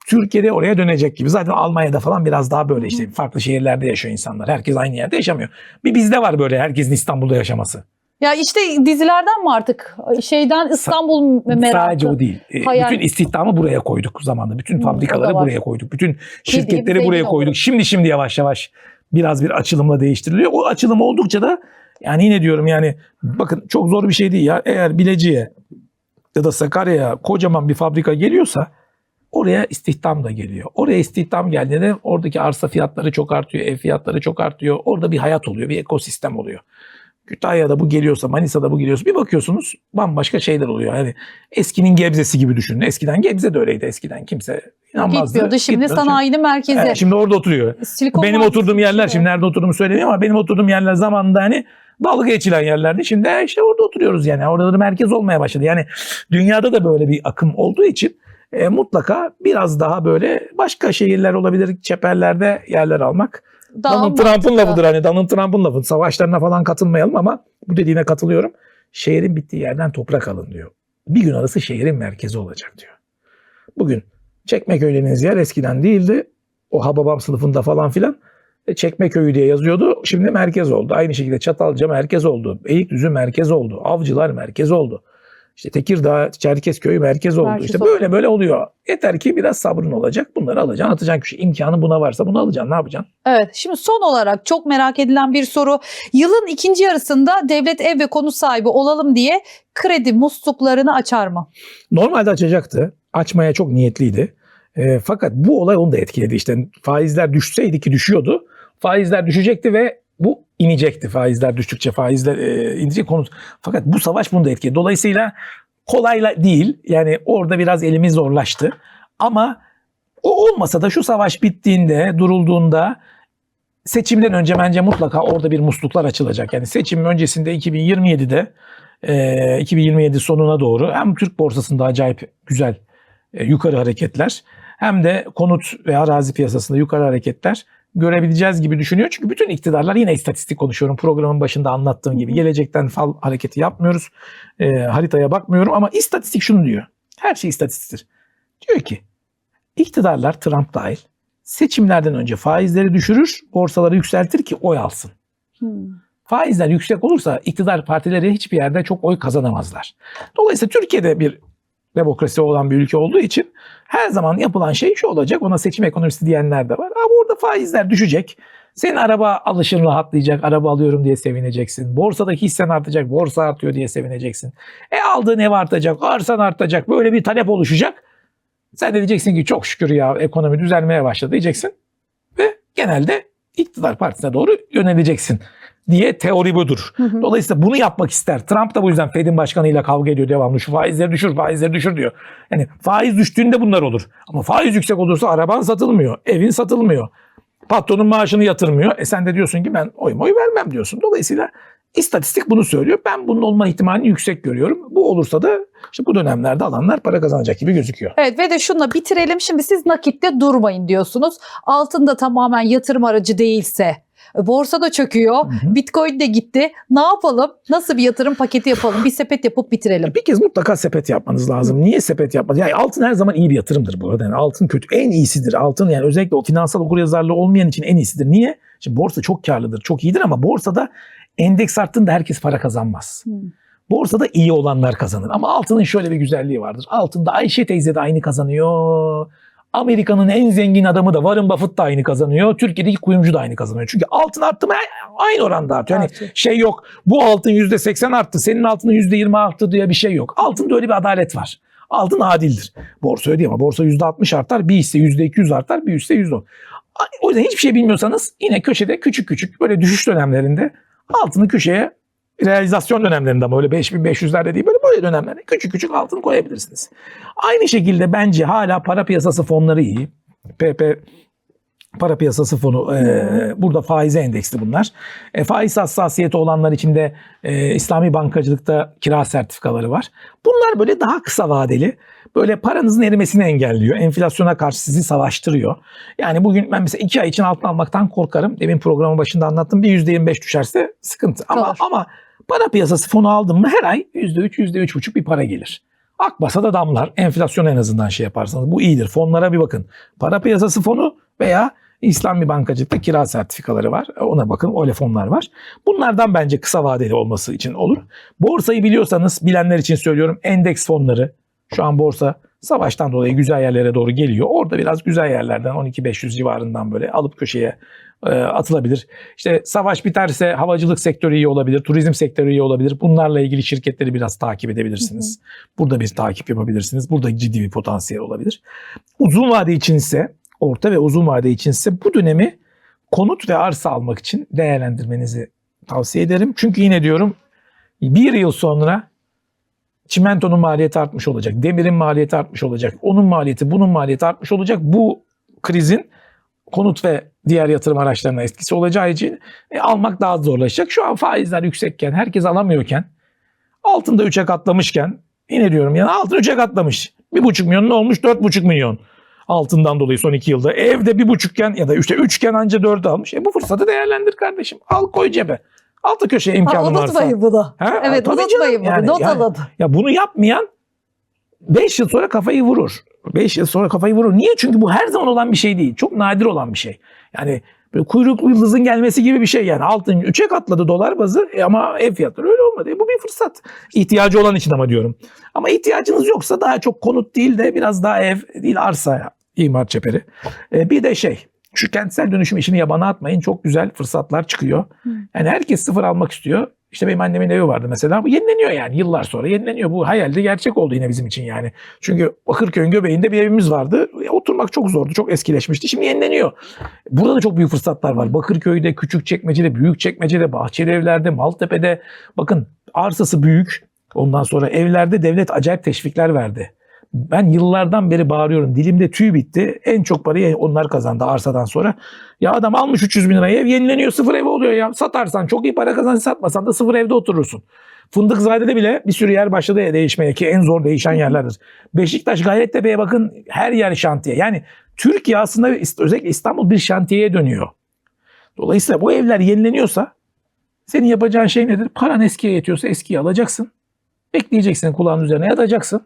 Türkiye'de oraya dönecek gibi. Zaten Almanya'da falan biraz daha böyle işte farklı şehirlerde yaşıyor insanlar. Herkes aynı yerde yaşamıyor. Bir bizde var böyle herkesin İstanbul'da yaşaması. Ya işte dizilerden mi artık? Şeyden İstanbul merakı. Sadece o değil. Hayal. Bütün istihdamı buraya koyduk zamanında. Bütün O fabrikaları da var. buraya koyduk. Bütün şirketleri zengin buraya koyduk. olur. Şimdi yavaş yavaş biraz bir açılımla değiştiriliyor. O açılım oldukça da yani yine diyorum yani bakın çok zor bir şey değil ya. Eğer Bilecik'e ya da Sakarya'ya kocaman bir fabrika geliyorsa oraya istihdam da geliyor. Oraya istihdam geldiğinde oradaki arsa fiyatları çok artıyor, ev fiyatları çok artıyor. Orada bir hayat oluyor, bir ekosistem oluyor. Kütahya'da bu geliyorsa, Manisa'da bu geliyorsa bir bakıyorsunuz bambaşka şeyler oluyor. Yani eskinin Gebze'si gibi düşünün. Eskiden Gebze de öyleydi. Eskiden kimse inanmazdı. Gitmiyordu. Şimdi sanayinin merkezi. Şimdi orada oturuyor. Silikon Benim Vadisi oturduğum yerler, gibi. şimdi nerede oturduğumu söylemiyorum ama benim oturduğum yerler zamanında hani dalga geçilen yerlerdi. Şimdi işte orada oturuyoruz yani. Orada da merkez olmaya başladı. Yani dünyada da böyle bir akım olduğu için mutlaka biraz daha böyle başka şehirler olabilir, çeperlerde yerler almak. Donald Trump'ın lafıdır hani, Donald Trump'ın lafı. Savaşlarına falan katılmayalım ama bu dediğine katılıyorum. Şehrin bittiği yerden toprak alın diyor. Bir gün arası şehrin merkezi olacak diyor. Bugün Çekmeköy dediğiniz yer eskiden değildi. O Hababam sınıfında falan filan Çekmeköy diye yazıyordu. Şimdi merkez oldu. Aynı şekilde Çatalca merkez oldu. Beylikdüzü merkez oldu. Avcılar merkez oldu. İşte Tekirdağ, Çerkezköy merkez oldu. Merkez İşte oldu. böyle oluyor. Yeter ki biraz sabrın olacak. Bunları alacaksın, atacaksın köşeye. İmkanı buna varsa bunu alacaksın. Ne yapacaksın? Evet, şimdi son olarak çok merak edilen bir soru. Yılın ikinci yarısında devlet ev ve konut sahibi olalım diye kredi musluklarını açar mı? Normalde açacaktı. Açmaya çok niyetliydi. Fakat bu olay onu da etkiledi. İşte faizler düşseydi ki düşüyordu. Faizler düşecekti ve bu inecekti. Faizler düştükçe faizler inecek konut. Fakat bu savaş bunu da etkiledi. Dolayısıyla kolay değil. Yani orada biraz elimiz zorlaştı. Ama o olmasa da şu savaş bittiğinde, durulduğunda seçimden önce bence mutlaka orada bir musluklar açılacak. Yani seçim öncesinde 2027'de 2027 sonuna doğru hem Türk borsasında acayip güzel yukarı hareketler hem de konut ve arazi piyasasında yukarı hareketler görebileceğiz gibi düşünüyor. Çünkü bütün iktidarlar, yine istatistik konuşuyorum, programın başında anlattığım gibi gelecekten fal hareketi yapmıyoruz. Haritaya bakmıyorum ama istatistik şunu diyor. Her şey istatistiktir. Diyor ki iktidarlar, Trump dahil, seçimlerden önce faizleri düşürür, borsaları yükseltir ki oy alsın. Faizler yüksek olursa iktidar partileri hiçbir yerde çok oy kazanamazlar. Dolayısıyla Türkiye'de bir demokrasi olan bir ülke olduğu için her zaman yapılan şey şu olacak. Ona seçim ekonomisi diyenler de var. Ama orada faizler düşecek. Senin araba alışın rahatlayacak. Araba alıyorum diye sevineceksin. Borsadaki hissen artacak. Borsa artıyor diye sevineceksin. Aldığın ev artacak. Arsan artacak. Böyle bir talep oluşacak. Sen de diyeceksin ki çok şükür ya ekonomi düzelmeye başladı diyeceksin. Ve genelde iktidar partisine doğru yöneleceksin diye teori budur. Dolayısıyla bunu yapmak ister. Trump da bu yüzden Fed'in başkanıyla kavga ediyor devamlı. Şu faizleri düşür, faizleri düşür diyor. Yani faiz düştüğünde bunlar olur. Ama faiz yüksek olursa araban satılmıyor, evin satılmıyor. Patronun maaşını yatırmıyor. Sen de diyorsun ki ben oy vermem diyorsun. Dolayısıyla istatistik bunu söylüyor. Ben bunun olma ihtimalini yüksek görüyorum. Bu olursa da işte bu dönemlerde alanlar para kazanacak gibi gözüküyor. Evet ve de şunla bitirelim. Şimdi siz nakitte durmayın diyorsunuz. Altın da tamamen yatırım aracı değilse, borsa da çöküyor, Bitcoin de gitti. Ne yapalım? Nasıl bir yatırım paketi yapalım? Bir sepet yapıp bitirelim. Bir kez mutlaka sepet yapmanız lazım. Niye sepet yapmanız? Yani altın her zaman iyi bir yatırımdır bu arada. Yani altın kötü. En iyisidir. Altın yani özellikle o finansal okuryazarlığı olmayan için en iyisidir. Niye? Şimdi borsa çok karlıdır, çok iyidir ama borsada endeks arttığında herkes para kazanmaz. Borsada iyi olanlar kazanır. Ama altının şöyle bir güzelliği vardır. Altında Ayşe teyze de aynı kazanıyor. Amerika'nın en zengin adamı da Warren Buffett da aynı kazanıyor. Türkiye'deki kuyumcu da aynı kazanıyor. Çünkü altın arttı mı aynı oranda artıyor. Hani şey yok, bu altın %80 arttı, senin altının %20 arttı diye bir şey yok. Altında öyle bir adalet var. Altın adildir. Borsa öyle değil ama borsa %60 artar, bir hisse %200 artar, bir hisse %10. O yüzden hiçbir şey bilmiyorsanız yine köşede küçük küçük böyle düşüş dönemlerinde altını köşeye, realizasyon dönemlerinde ama öyle 5500'lerde değil, böyle dönemlerde küçük küçük altın koyabilirsiniz. Aynı şekilde bence hala para piyasası fonları iyi. PP para piyasası fonu burada faize endeksli bunlar. Faiz hassasiyeti olanlar için de İslami bankacılıkta kira sertifikaları var. Bunlar böyle daha kısa vadeli. Böyle paranızın erimesini engelliyor. Enflasyona karşı sizi savaştırıyor. Yani bugün ben mesela 2 ay için altın almaktan korkarım. Demin programın başında anlattım. Bir %25 düşerse sıkıntı. Ama para piyasası fonu aldım mı her ay %3, %3,5 bir para gelir. Akmasa da damlar. Enflasyon en azından şey yaparsanız. Bu iyidir. Fonlara bir bakın. Para piyasası fonu veya İslami bankacılıkta kira sertifikaları var. Ona bakın, öyle fonlar var. Bunlardan bence kısa vadeli olması için olur. Borsayı biliyorsanız, bilenler için söylüyorum, endeks fonları. Şu an borsa savaştan dolayı güzel yerlere doğru geliyor. Orada biraz güzel yerlerden 12.500 civarından böyle alıp köşeye atılabilir. İşte savaş biterse havacılık sektörü iyi olabilir, turizm sektörü iyi olabilir. Bunlarla ilgili şirketleri biraz takip edebilirsiniz. Burada bir takip yapabilirsiniz. Burada ciddi bir potansiyel olabilir. Uzun vade içinse, orta ve uzun vade içinse bu dönemi konut ve arsa almak için değerlendirmenizi tavsiye ederim. Çünkü yine diyorum, bir yıl sonra çimentonun maliyeti artmış olacak, demirin maliyeti artmış olacak, onun maliyeti, bunun maliyeti artmış olacak. Bu krizin konut ve diğer yatırım araçlarına etkisi olacağı için almak daha zorlaşacak. Şu an faizler yüksekken, herkes alamıyorken, altında 3'e katlamışken, yine diyorum yani altın 3'e katlamış. 1,5 milyon ne olmuş? 4,5 milyon. Altından dolayı son 2 yılda. Evde 1,5'ken ya da işte 3'ken anca 4 almış. Bu fırsatı değerlendir kardeşim. Al, koy cebe. Altı köşeye imkanın varsa. Unutmayın bunu. Evet, unutmayın bunu. Not alın. Ya bunu yapmayan 5 yıl sonra kafayı vurur. 5 yıl sonra kafayı vurur. Niye? Çünkü bu her zaman olan bir şey değil. Çok nadir olan bir şey. Yani böyle kuyruklu yıldızın gelmesi gibi bir şey yani. Altın 3'e katladı dolar bazı ama ev fiyatları öyle olmadı. Bu bir fırsat. İhtiyacı olan için ama diyorum. Ama ihtiyacınız yoksa daha çok konut değil de biraz daha ev değil, arsa, imar çeperi. Bir de şu kentsel dönüşüm işini yabana atmayın. Çok güzel fırsatlar çıkıyor. Yani herkes sıfır almak istiyor. İşte benim annemin evi vardı mesela. Bu yenileniyor yani. Yıllar sonra yenileniyor. Bu hayalde gerçek oldu yine bizim için yani. Çünkü Bakırköy'ün göbeğinde bir evimiz vardı. Oturmak çok zordu. Çok eskileşmişti. Şimdi yenileniyor. Burada da çok büyük fırsatlar var. Bakırköy'de, Küçükçekmece'de, Büyükçekmece'de, Bahçeli Evler'de, Maltepe'de. Bakın arsası büyük. Ondan sonra evlerde devlet acayip teşvikler verdi. Ben yıllardan beri bağırıyorum. Dilimde tüy bitti. En çok parayı onlar kazandı arsadan sonra. Ya adam almış 300 bin liraya ev, yenileniyor, sıfır ev oluyor ya. Satarsan çok iyi para kazanırsın, satmasan da sıfır evde oturursun. Fındıkzade'de bile bir sürü yer başladı değişmeye ki en zor değişen yerlerdir. Beşiktaş, Gayrettepe'ye bakın, her yer şantiye. Yani Türkiye aslında, özellikle İstanbul, bir şantiyeye dönüyor. Dolayısıyla bu evler yenileniyorsa senin yapacağın şey nedir? Paran eskiye yetiyorsa eskiyi alacaksın. Bekleyeceksin, kulağın üzerine yatacaksın.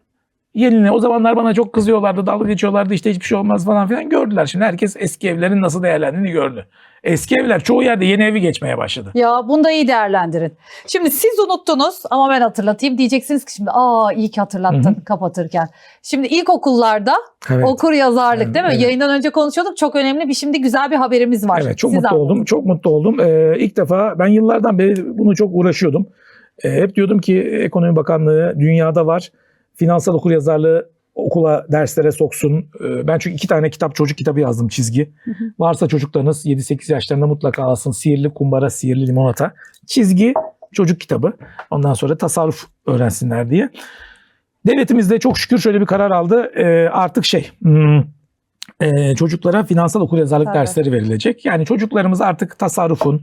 Yenine. O zamanlar bana çok kızıyorlardı, dalga geçiyorlardı, işte hiçbir şey olmaz falan filan. Gördüler şimdi, herkes eski evlerin nasıl değerlendiğini gördü. Eski evler çoğu yerde yeni evi geçmeye başladı. Ya bunu da iyi değerlendirin. Şimdi siz unuttunuz ama ben hatırlatayım. Diyeceksiniz ki şimdi iyi ki hatırlattın kapatırken. Şimdi ilkokullarda okur yazarlık değil mi? Evet. Yayından önce konuşuyorduk. Çok önemli bir, şimdi güzel bir haberimiz var. Evet, çok mutlu oldum. Çok mutlu oldum. İlk defa ben yıllardan beri bunu çok uğraşıyordum. Hep diyordum ki Ekonomi Bakanlığı dünyada var. Finansal okuryazarlığı okula, derslere soksun. Ben çünkü 2 tane kitap, çocuk kitabı yazdım, çizgi. Varsa çocuklarınız 7-8 yaşlarında mutlaka alsın. Sihirli Kumbara, Sihirli Limonata. Çizgi, çocuk kitabı. Ondan sonra tasarruf öğrensinler diye. Devletimiz de çok şükür şöyle bir karar aldı. Artık çocuklara finansal okuryazarlık dersleri verilecek. Yani çocuklarımız artık tasarrufun,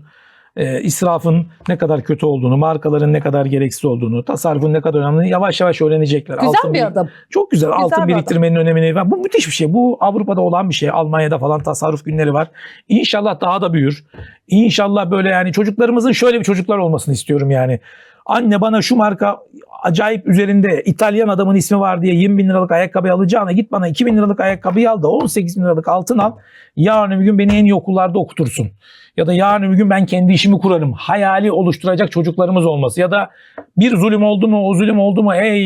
israfın ne kadar kötü olduğunu, markaların ne kadar gereksiz olduğunu, tasarrufun ne kadar önemli yavaş yavaş öğrenecekler. Güzel bir adım. Çok güzel. Altın biriktirmenin önemini var. Bu müthiş bir şey. Bu Avrupa'da olan bir şey. Almanya'da falan tasarruf günleri var. İnşallah daha da büyür. İnşallah böyle, yani çocuklarımızın şöyle bir çocuklar olmasını istiyorum yani. Anne bana şu marka acayip üzerinde İtalyan adamın ismi var diye 20 bin liralık ayakkabı alacağına git bana 2 bin liralık ayakkabıyı al da 18 bin liralık altın al. Yarın bir gün beni en iyi okullarda okutursun. Ya da yarın bir gün ben kendi işimi kurarım. Hayali oluşturacak çocuklarımız olması. Ya da bir zulüm oldu mu, o zulüm oldu mu, hey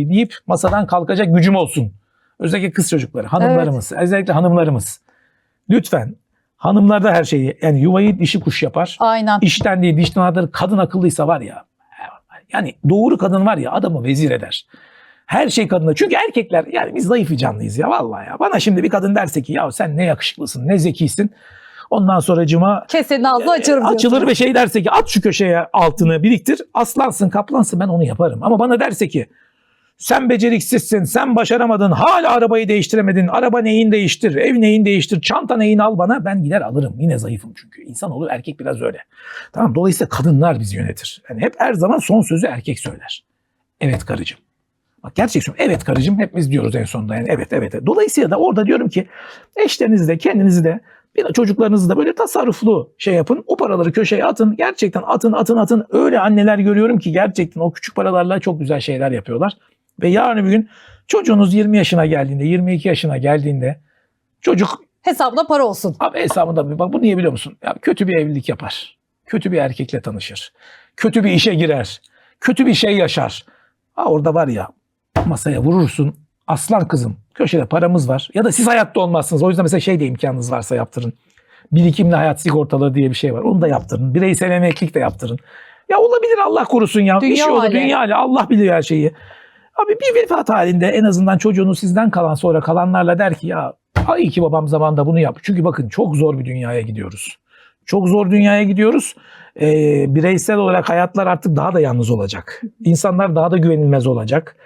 deyip masadan kalkacak gücüm olsun. Özellikle kız çocukları, hanımlarımız, özellikle hanımlarımız. Lütfen hanımlarda her şeyi, yani yuvayı dişi kuş yapar. Aynen. İşten değil dişten adır. Kadın akıllıysa var ya, yani doğru kadın var ya adamı vezir eder. Her şey kadına. Çünkü erkekler, yani biz zayıf bir canlıyız ya vallahi ya. Bana şimdi bir kadın derse ki ya sen ne yakışıklısın, ne zekisin. Ondan sonracıma Kesenin ağzını açarım açılır diyorsun. ve şey derse ki at şu köşeye altını biriktir. Aslansın, kaplansın, ben onu yaparım. Ama bana derse ki sen beceriksizsin, sen başaramadın, hala arabayı değiştiremedin, araba neyin değiştir, ev neyin değiştir, çanta neyin al bana, ben gider alırım. Yine zayıfım çünkü. İnsanoğlu, erkek biraz öyle. Tamam, dolayısıyla kadınlar bizi yönetir. Yani hep her zaman son sözü erkek söyler. Evet karıcığım. Bak gerçekten evet karıcığım, hepimiz diyoruz en sonunda, yani evet evet. Dolayısıyla da orada diyorum ki eşlerinizi de kendinizi de bir de çocuklarınızı da böyle tasarruflu şey yapın. O paraları köşeye atın. Gerçekten atın. Öyle anneler görüyorum ki gerçekten o küçük paralarla çok güzel şeyler yapıyorlar. Ve yarın bir gün çocuğunuz 20 yaşına geldiğinde, 22 yaşına geldiğinde çocuk Hesabına para olsun. abi hesabında bir bak, bu niye biliyor musun? Ya kötü bir evlilik yapar. Kötü bir erkekle tanışır. Kötü bir işe girer. Kötü bir şey yaşar. Ha orada var ya, masaya vurursun. Aslan kızım, köşede paramız var. Ya da siz hayatta olmazsınız. O yüzden mesela şey de imkanınız varsa yaptırın. Birikimli hayat sigortaları diye bir şey var. Onu da yaptırın. Bireysel emeklilik de yaptırın. Ya olabilir, Allah korusun ya. Dünya bir şey olur, hali. dünya hali. Allah bilir her şeyi. Abi bir vefat halinde en azından çocuğunuz sizden kalan, sonra kalanlarla der ki ya iyi ki babam zamanında bunu yaptı. Çünkü bakın çok zor bir dünyaya gidiyoruz. Çok zor dünyaya gidiyoruz. Bireysel olarak hayatlar artık daha da yalnız olacak. İnsanlar daha da güvenilmez olacak.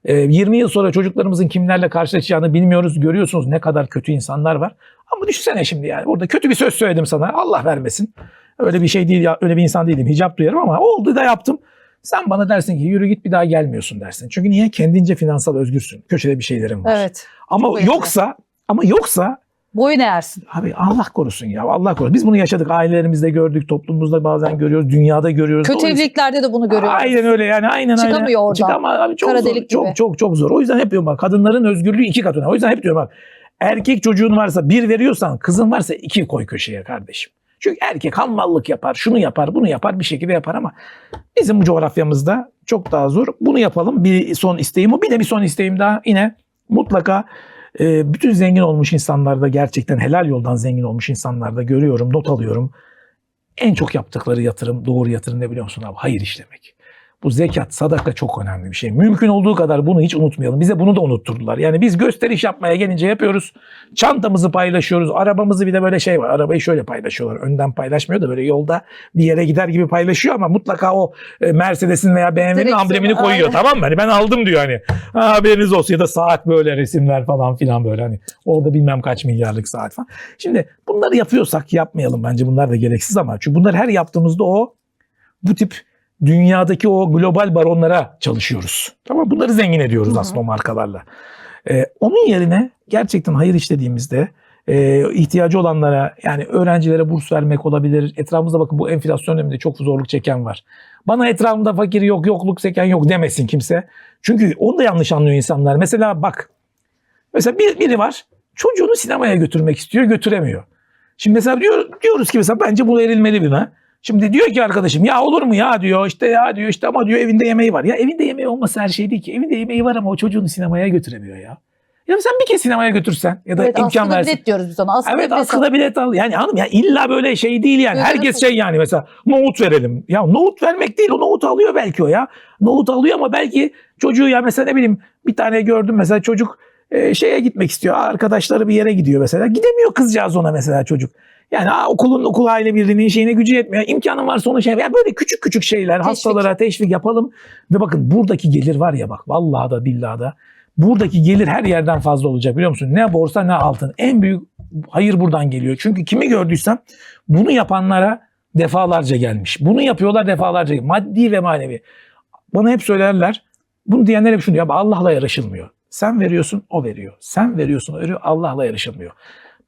20 yıl sonra çocuklarımızın kimlerle karşılaşacağını bilmiyoruz. Görüyorsunuz ne kadar kötü insanlar var. Ama düşünsene şimdi, yani orada kötü bir söz söyledim sana. Allah vermesin. Öyle bir şey değil ya, öyle bir insan değilim. Hicap duyarım ama oldu da yaptım. Sen bana dersin ki yürü git, bir daha gelmiyorsun dersin. Çünkü niye? Kendince finansal özgürsün. Köşede bir şeylerin var. Evet. Ama Çok yoksa boyun eğersin. abi Allah korusun ya, Allah korusun. Biz bunu yaşadık, ailelerimizde gördük, toplumumuzda bazen görüyoruz, dünyada görüyoruz. Kötü evliliklerde de bunu görüyoruz. Aynen öyle yani, aynen. Çıkamıyor oradan. Çıkamıyor abi, çok Kara zor, delik gibi. çok zor. O yüzden hep diyorum bak, kadınların özgürlüğü iki katına. O yüzden hep diyorum bak, erkek çocuğun varsa bir veriyorsan, kızın varsa iki koy köşeye kardeşim. Çünkü erkek hammallık yapar, şunu yapar, bunu yapar, bir şekilde yapar ama bizim bu coğrafyamızda çok daha zor. Bunu yapalım. Bir son isteğim o. Bir de bir son isteğim daha, yine mutlaka bütün zengin olmuş insanlarda, gerçekten helal yoldan zengin olmuş insanlarda görüyorum, not alıyorum. En çok yaptıkları yatırım, doğru yatırım ne biliyor musun abi? Hayır işlemek. Bu zekat, sadaka çok önemli bir şey. Mümkün olduğu kadar bunu hiç unutmayalım. Bize bunu da unutturdular. Yani biz gösteriş yapmaya gelince yapıyoruz. Çantamızı paylaşıyoruz. Arabamızı, bir de böyle şey var. Arabayı şöyle paylaşıyorlar. Önden paylaşmıyor da böyle yolda bir yere gider gibi paylaşıyor ama mutlaka o Mercedes'in veya BMW'nin Direksiyon, amblemini koyuyor. aynen. Tamam mı? Hani ben aldım diyor hani. Haberiniz olsun, ya da saat böyle resimler falan filan böyle hani. Orada bilmem kaç milyarlık saat falan. Şimdi bunları yapıyorsak yapmayalım bence. Bunlar da gereksiz ama. Çünkü bunları her yaptığımızda bu tip dünyadaki o global baronlara çalışıyoruz. Tamam, bunları zengin ediyoruz aslında o markalarla. Onun yerine gerçekten hayır işlediğimizde ihtiyacı olanlara, yani öğrencilere burs vermek olabilir. Etrafımızda bakın, bu enflasyon döneminde çok zorluk çeken var. Bana etrafımda fakir yok, yokluk çeken yok demesin kimse. Çünkü onu da yanlış anlıyor insanlar. Mesela bak, mesela biri var, çocuğunu sinemaya götürmek istiyor, götüremiyor. Şimdi mesela diyoruz ki mesela bence bu verilmeli buna. Şimdi diyor ki arkadaşım, ya olur mu ya diyor, işte ama diyor evinde yemeği var. Ya evinde yemeği olmasa her şey değil ki. Evinde yemeği var ama o çocuğunu sinemaya götüremiyor ya. Ya sen bir kez sinemaya götürsen ya da Evet, imkan askıda versen. bilet diyoruz biz ona. Evet, askıda bilet al. Yani hanım ya, illa böyle şey değil yani. Evet, Herkes evet. şey yani, mesela nohut verelim. Ya nohut vermek değil, o nohut alıyor belki o ya. Nohut alıyor ama belki çocuğu, ya mesela ne bileyim, bir tane gördüm mesela, çocuk şeye gitmek istiyor. Arkadaşları bir yere gidiyor mesela. Gidemiyor kızcağız ona mesela, çocuk. Yani okul aile birliğinin şeyine gücü yetmiyor. İmkanın varsa onu yani böyle küçük şeyler, Teşvik. hastalara teşvik yapalım. Ve bakın buradaki gelir var ya, bak vallahi da billahi da, buradaki gelir her yerden fazla olacak, biliyor musun? Ne borsa ne altın. En büyük hayır buradan geliyor. Çünkü kimi gördüysem bunu yapanlara defalarca gelmiş. Bunu yapıyorlar defalarca. Maddi ve manevi. Bana hep söylerler. Bunu diyenler hep şunu diyor. Allah'la yarışılmıyor. Sen veriyorsun, o veriyor. Sen veriyorsun, o veriyor. Allah'la yarışılmıyor.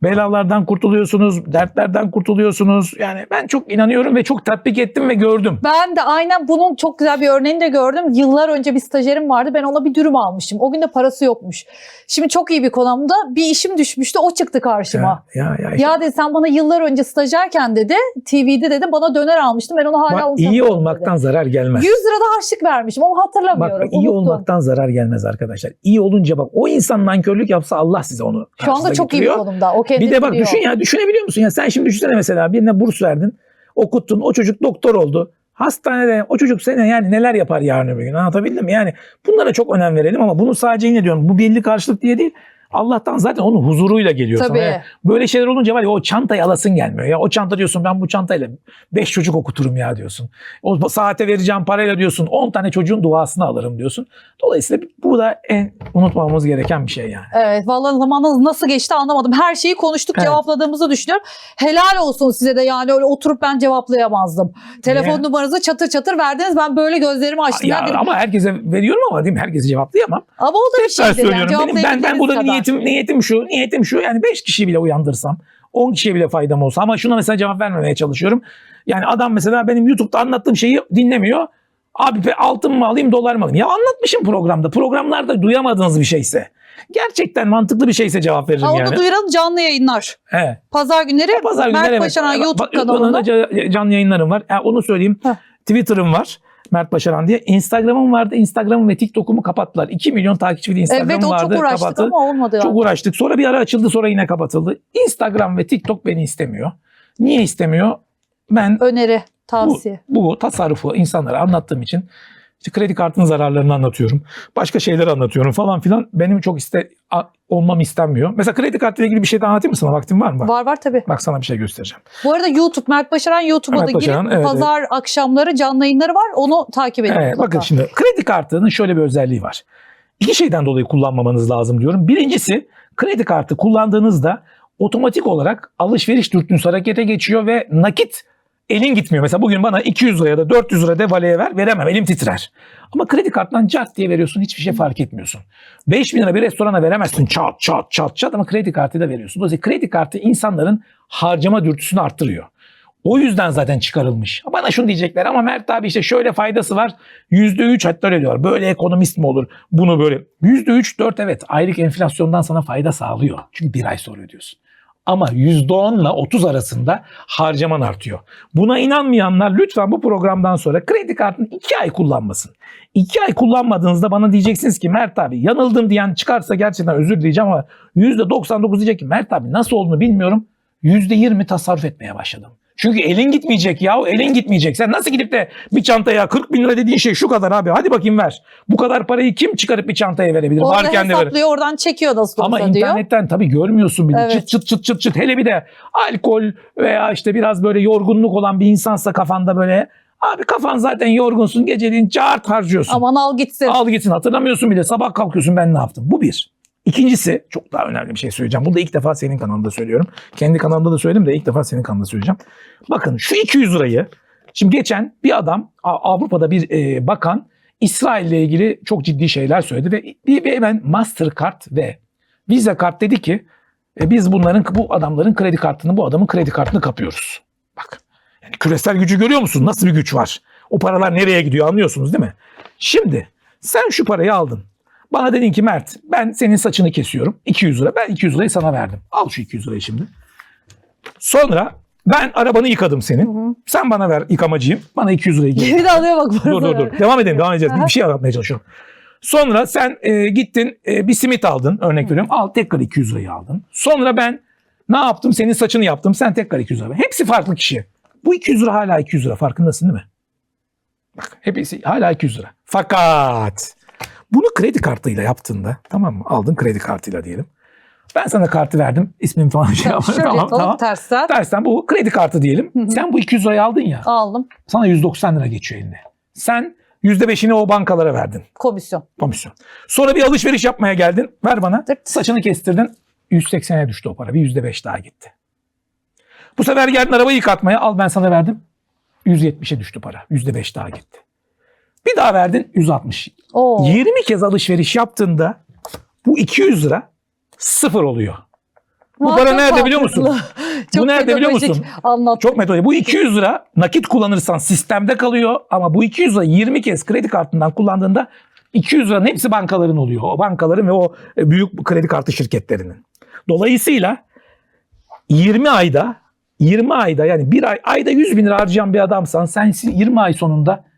Belalardan kurtuluyorsunuz, dertlerden kurtuluyorsunuz. Yani ben çok inanıyorum ve çok tatbik ettim ve gördüm. Ben de aynen bunun çok güzel bir örneğini de gördüm. Yıllar önce bir stajyerim vardı. Ben ona bir dürüm almışım. O gün de parası yokmuş. Şimdi çok iyi bir konumda bir işim düşmüştü. O çıktı karşıma. Ya Ya dedi sen bana yıllar önce stajyerken dedi TV'de dedi bana döner almıştım. Ben onu hala bak, unutamıyorum iyi dedi. olmaktan zarar gelmez. 100 lira da harçlık vermişim ama hatırlamıyorum. Bak, iyi Unuttum. olmaktan zarar gelmez arkadaşlar. İyi olunca bak, o insan nankörlük yapsa Allah size onu Şu anda karşınıza çok iyi bir getiriyor. konumda. O kendini Bir de bak biliyor. düşün ya, düşünebiliyor musun? Ya sen şimdi düşünsene, mesela birine burs verdin, okuttun, o çocuk doktor oldu. Hastanede o çocuk sene yani neler yapar yarın öbür gün, anlatabildim mi? Yani bunlara çok önem verelim ama bunu sadece yine diyorum, bu belli karşılık diye değil. Allah'tan zaten onun huzuruyla geliyor sana. Tabii. Yani böyle şeyler olunca var ya, o çantayı alasın gelmiyor. Ya o çanta diyorsun, ben bu çantayla 5 çocuk okuturum ya diyorsun. O saate vereceğim parayla diyorsun 10 tane çocuğun duasını alırım diyorsun. Dolayısıyla bu da en unutmamamız gereken bir şey yani. Evet vallahi zamanınız nasıl geçti anlamadım. Her şeyi konuştuk, Evet. cevapladığımızı düşünüyorum. Helal olsun size de, yani öyle oturup ben cevaplayamazdım. Telefon Niye? numaranızı çatır çatır verdiniz. Ben böyle gözlerimi açtım. Ya, Ya dedim, ama herkese veriyorum ama değil mi? Herkese cevaplayamam. ama o da bir Tekrar şeydir. Yani söylüyorum. Ben cevaplayabildiğiniz burada kadar. niyetim şu. Yani 5 kişiyi bile uyandırsam, 10 kişiye bile faydam olsa, ama şuna mesela cevap vermemeye çalışıyorum. Yani adam mesela benim YouTube'da anlattığım şeyi dinlemiyor. Abi altın mı alayım, dolar mı alayım? Ya anlatmışım programda. Programlarda duyamadığınız bir şeyse, gerçekten mantıklı bir şeyse cevap veririm Onu yani. duyuralım, canlı yayınlar. Evet. Pazar günleri Pazar günleri Mert evet. Başaran YouTube Bak, kanalında. canlı yayınlarım var. Onu söyleyeyim. Heh. Twitter'ım var. Mert Başaran diye. Instagram'ım vardı. Instagram'ım ve TikTok'umu kapattılar. 2 milyon takipçili Instagram'ım Evet o vardı. çok uğraştık Kapatıldı. ama olmadı. Yani. Çok uğraştık. Sonra bir ara açıldı, sonra yine kapatıldı. Instagram ve TikTok beni istemiyor. Niye istemiyor? Ben Öneri, tavsiye. bu tasarrufu insanlara anlattığım için, işte kredi kartının zararlarını anlatıyorum. Başka şeyler anlatıyorum falan filan. Benim çok olmam istenmiyor. Mesela kredi kartıyla ilgili bir şey de anlatayım mı sana? Vaktin var mı? Var tabii. Bak sana bir şey göstereceğim. Bu arada YouTube, Mert Başaran YouTube'a Mert da girip Başaran, evet, pazar akşamları canlı yayınları var. Onu takip edin. Evet, mutlaka. bakın şimdi kredi kartının şöyle bir özelliği var. İki şeyden dolayı kullanmamanız lazım diyorum. Birincisi, kredi kartı kullandığınızda otomatik olarak alışveriş dürtünüz harekete geçiyor ve nakit elin gitmiyor. Mesela bugün bana 200 lira ya da 400 lira devaleye veremem, elim titrer. Ama kredi kartından cart diye veriyorsun, hiçbir şey fark etmiyorsun. 5.000 lira bir restorana veremezsin, çat çat çat çat, ama kredi kartıyla veriyorsun. Dolayısıyla kredi kartı insanların harcama dürtüsünü arttırıyor. O yüzden zaten çıkarılmış. Bana şunu diyecekler, ama Mert abi işte şöyle faydası var. %3 hatta öyle diyorlar. Böyle ekonomist mi olur? Bunu böyle. %3, 4 evet. Aylık enflasyondan sana fayda sağlıyor. Çünkü bir ay sonra ödüyorsun. Ama %10 ile 30 arasında harcaman artıyor. Buna inanmayanlar lütfen bu programdan sonra kredi kartını 2 ay kullanmasın. 2 ay kullanmadığınızda bana diyeceksiniz ki Mert abi yanıldım diyen çıkarsa gerçekten özür dileyeceğim, ama %99 diyecek ki Mert abi nasıl olduğunu bilmiyorum. %20 tasarruf etmeye başladım. Çünkü elin gitmeyecek ya, elin gitmeyecek. Sen nasıl gidip de bir çantaya 40 bin lira dediğin şey şu kadar abi, hadi bakayım ver. Bu kadar parayı kim çıkarıp bir çantaya verebilir? Orada Varken de verir. hesaplıyor, oradan çekiyor nasıl Ama olsa diyor. internetten tabii görmüyorsun bile. Evet. Çıt çıt çıt çıt çıt. Hele bir de alkol veya işte biraz böyle yorgunluk olan bir insansa kafanda böyle, abi kafan zaten yorgunsun, geceliğin çağırt harcıyorsun. Aman al gitsin. Al gitsin, hatırlamıyorsun bile, sabah kalkıyorsun ben ne yaptım. Bu bir. İkincisi, çok daha önemli bir şey söyleyeceğim. Bunu da ilk defa senin kanalında söylüyorum. Kendi kanalımda da söyledim de ilk defa senin kanalında söyleyeceğim. Bakın şu 200 lirayı, şimdi geçen bir adam, Avrupa'da bir bakan İsrail ile ilgili çok ciddi şeyler söyledi ve hemen Mastercard ve Visa kart dedi ki biz bu adamların kredi kartını, bu adamın kredi kartını kapıyoruz. Bak, yani küresel gücü görüyor musun? Nasıl bir güç var? O paralar nereye gidiyor, anlıyorsunuz değil mi? Şimdi sen şu parayı aldın. Bana dedin ki Mert, ben senin saçını kesiyorum. 200 lira. Ben 200 lirayı sana verdim. Al şu 200 lirayı şimdi. Sonra ben arabanı yıkadım senin. Hı hı. Sen bana ver, yıkamacıyım. Bana 200 lirayı geri. Geri de alıyor bak. Dur. Devam edeceğiz. Bir şey anlatmaya çalışıyorum. Sonra sen gittin bir simit aldın, örnek veriyorum. Al, tekrar 200 lirayı aldın. Sonra ben ne yaptım? Senin saçını yaptım. Sen tekrar 200 lira. Hepsi farklı kişi. Bu 200 lira hala 200 lira. Farkındasın değil mi? Bak, hepsi hala 200 lira. Fakat bunu kredi kartıyla yaptığında, tamam mı? Aldın kredi kartıyla diyelim. Ben sana kartı verdim. İsmim falan şey yapmadım. Şöyle Tamam, yapalım, tersten. Tersten bu kredi kartı diyelim. Hı hı. Sen bu 200 lirayı aldın ya. Aldım. Sana 190 lira geçiyor eline. Sen %5'ini o bankalara verdin. Komisyon. Sonra bir alışveriş yapmaya geldin. Ver bana. Dırt. Saçını kestirdin. 180'e düştü o para. Bir %5 daha gitti. Bu sefer geldin arabayı yıkatmaya. Al, ben sana verdim. 170'e düştü para. %5 daha gitti. Bir daha verdin, 160. Oo. 20 kez alışveriş yaptığında bu 200 lira sıfır oluyor. Bu para nerede biliyor musun? Çok Bu nerede biliyor musun? Anlat. Çok metodolojik. Bu 200 lira nakit kullanırsan sistemde kalıyor ama bu 200 lira 20 kez kredi kartından kullandığında 200 liranın hepsi bankaların oluyor. O bankaların ve o büyük kredi kartı şirketlerinin. Dolayısıyla 20 ayda yani bir ayda 100 bin lira harcayan bir adamsan sen 20 ay sonunda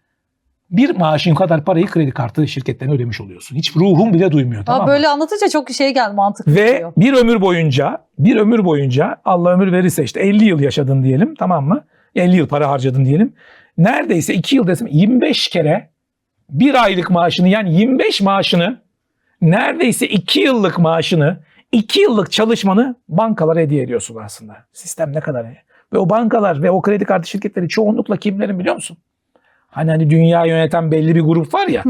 bir maaşın kadar parayı kredi kartı şirketlerine ödemiş oluyorsun. Hiç ruhun bile duymuyor. Tamam mı? Böyle anlatınca çok şey geldi, mantıklı Ve geliyor. bir ömür boyunca Allah ömür verirse işte 50 yıl yaşadın diyelim, tamam mı? 50 yıl para harcadın diyelim. Neredeyse 2 yıl desem 25 kere bir aylık maaşını, yani 25 maaşını, neredeyse 2 yıllık maaşını, 2 yıllık çalışmanı bankalara hediye ediyorsun aslında. Sistem ne kadar iyi. Ve o bankalar ve o kredi kartı şirketleri çoğunlukla kimlerin biliyor musun? Hani dünya yöneten belli bir grup var ya.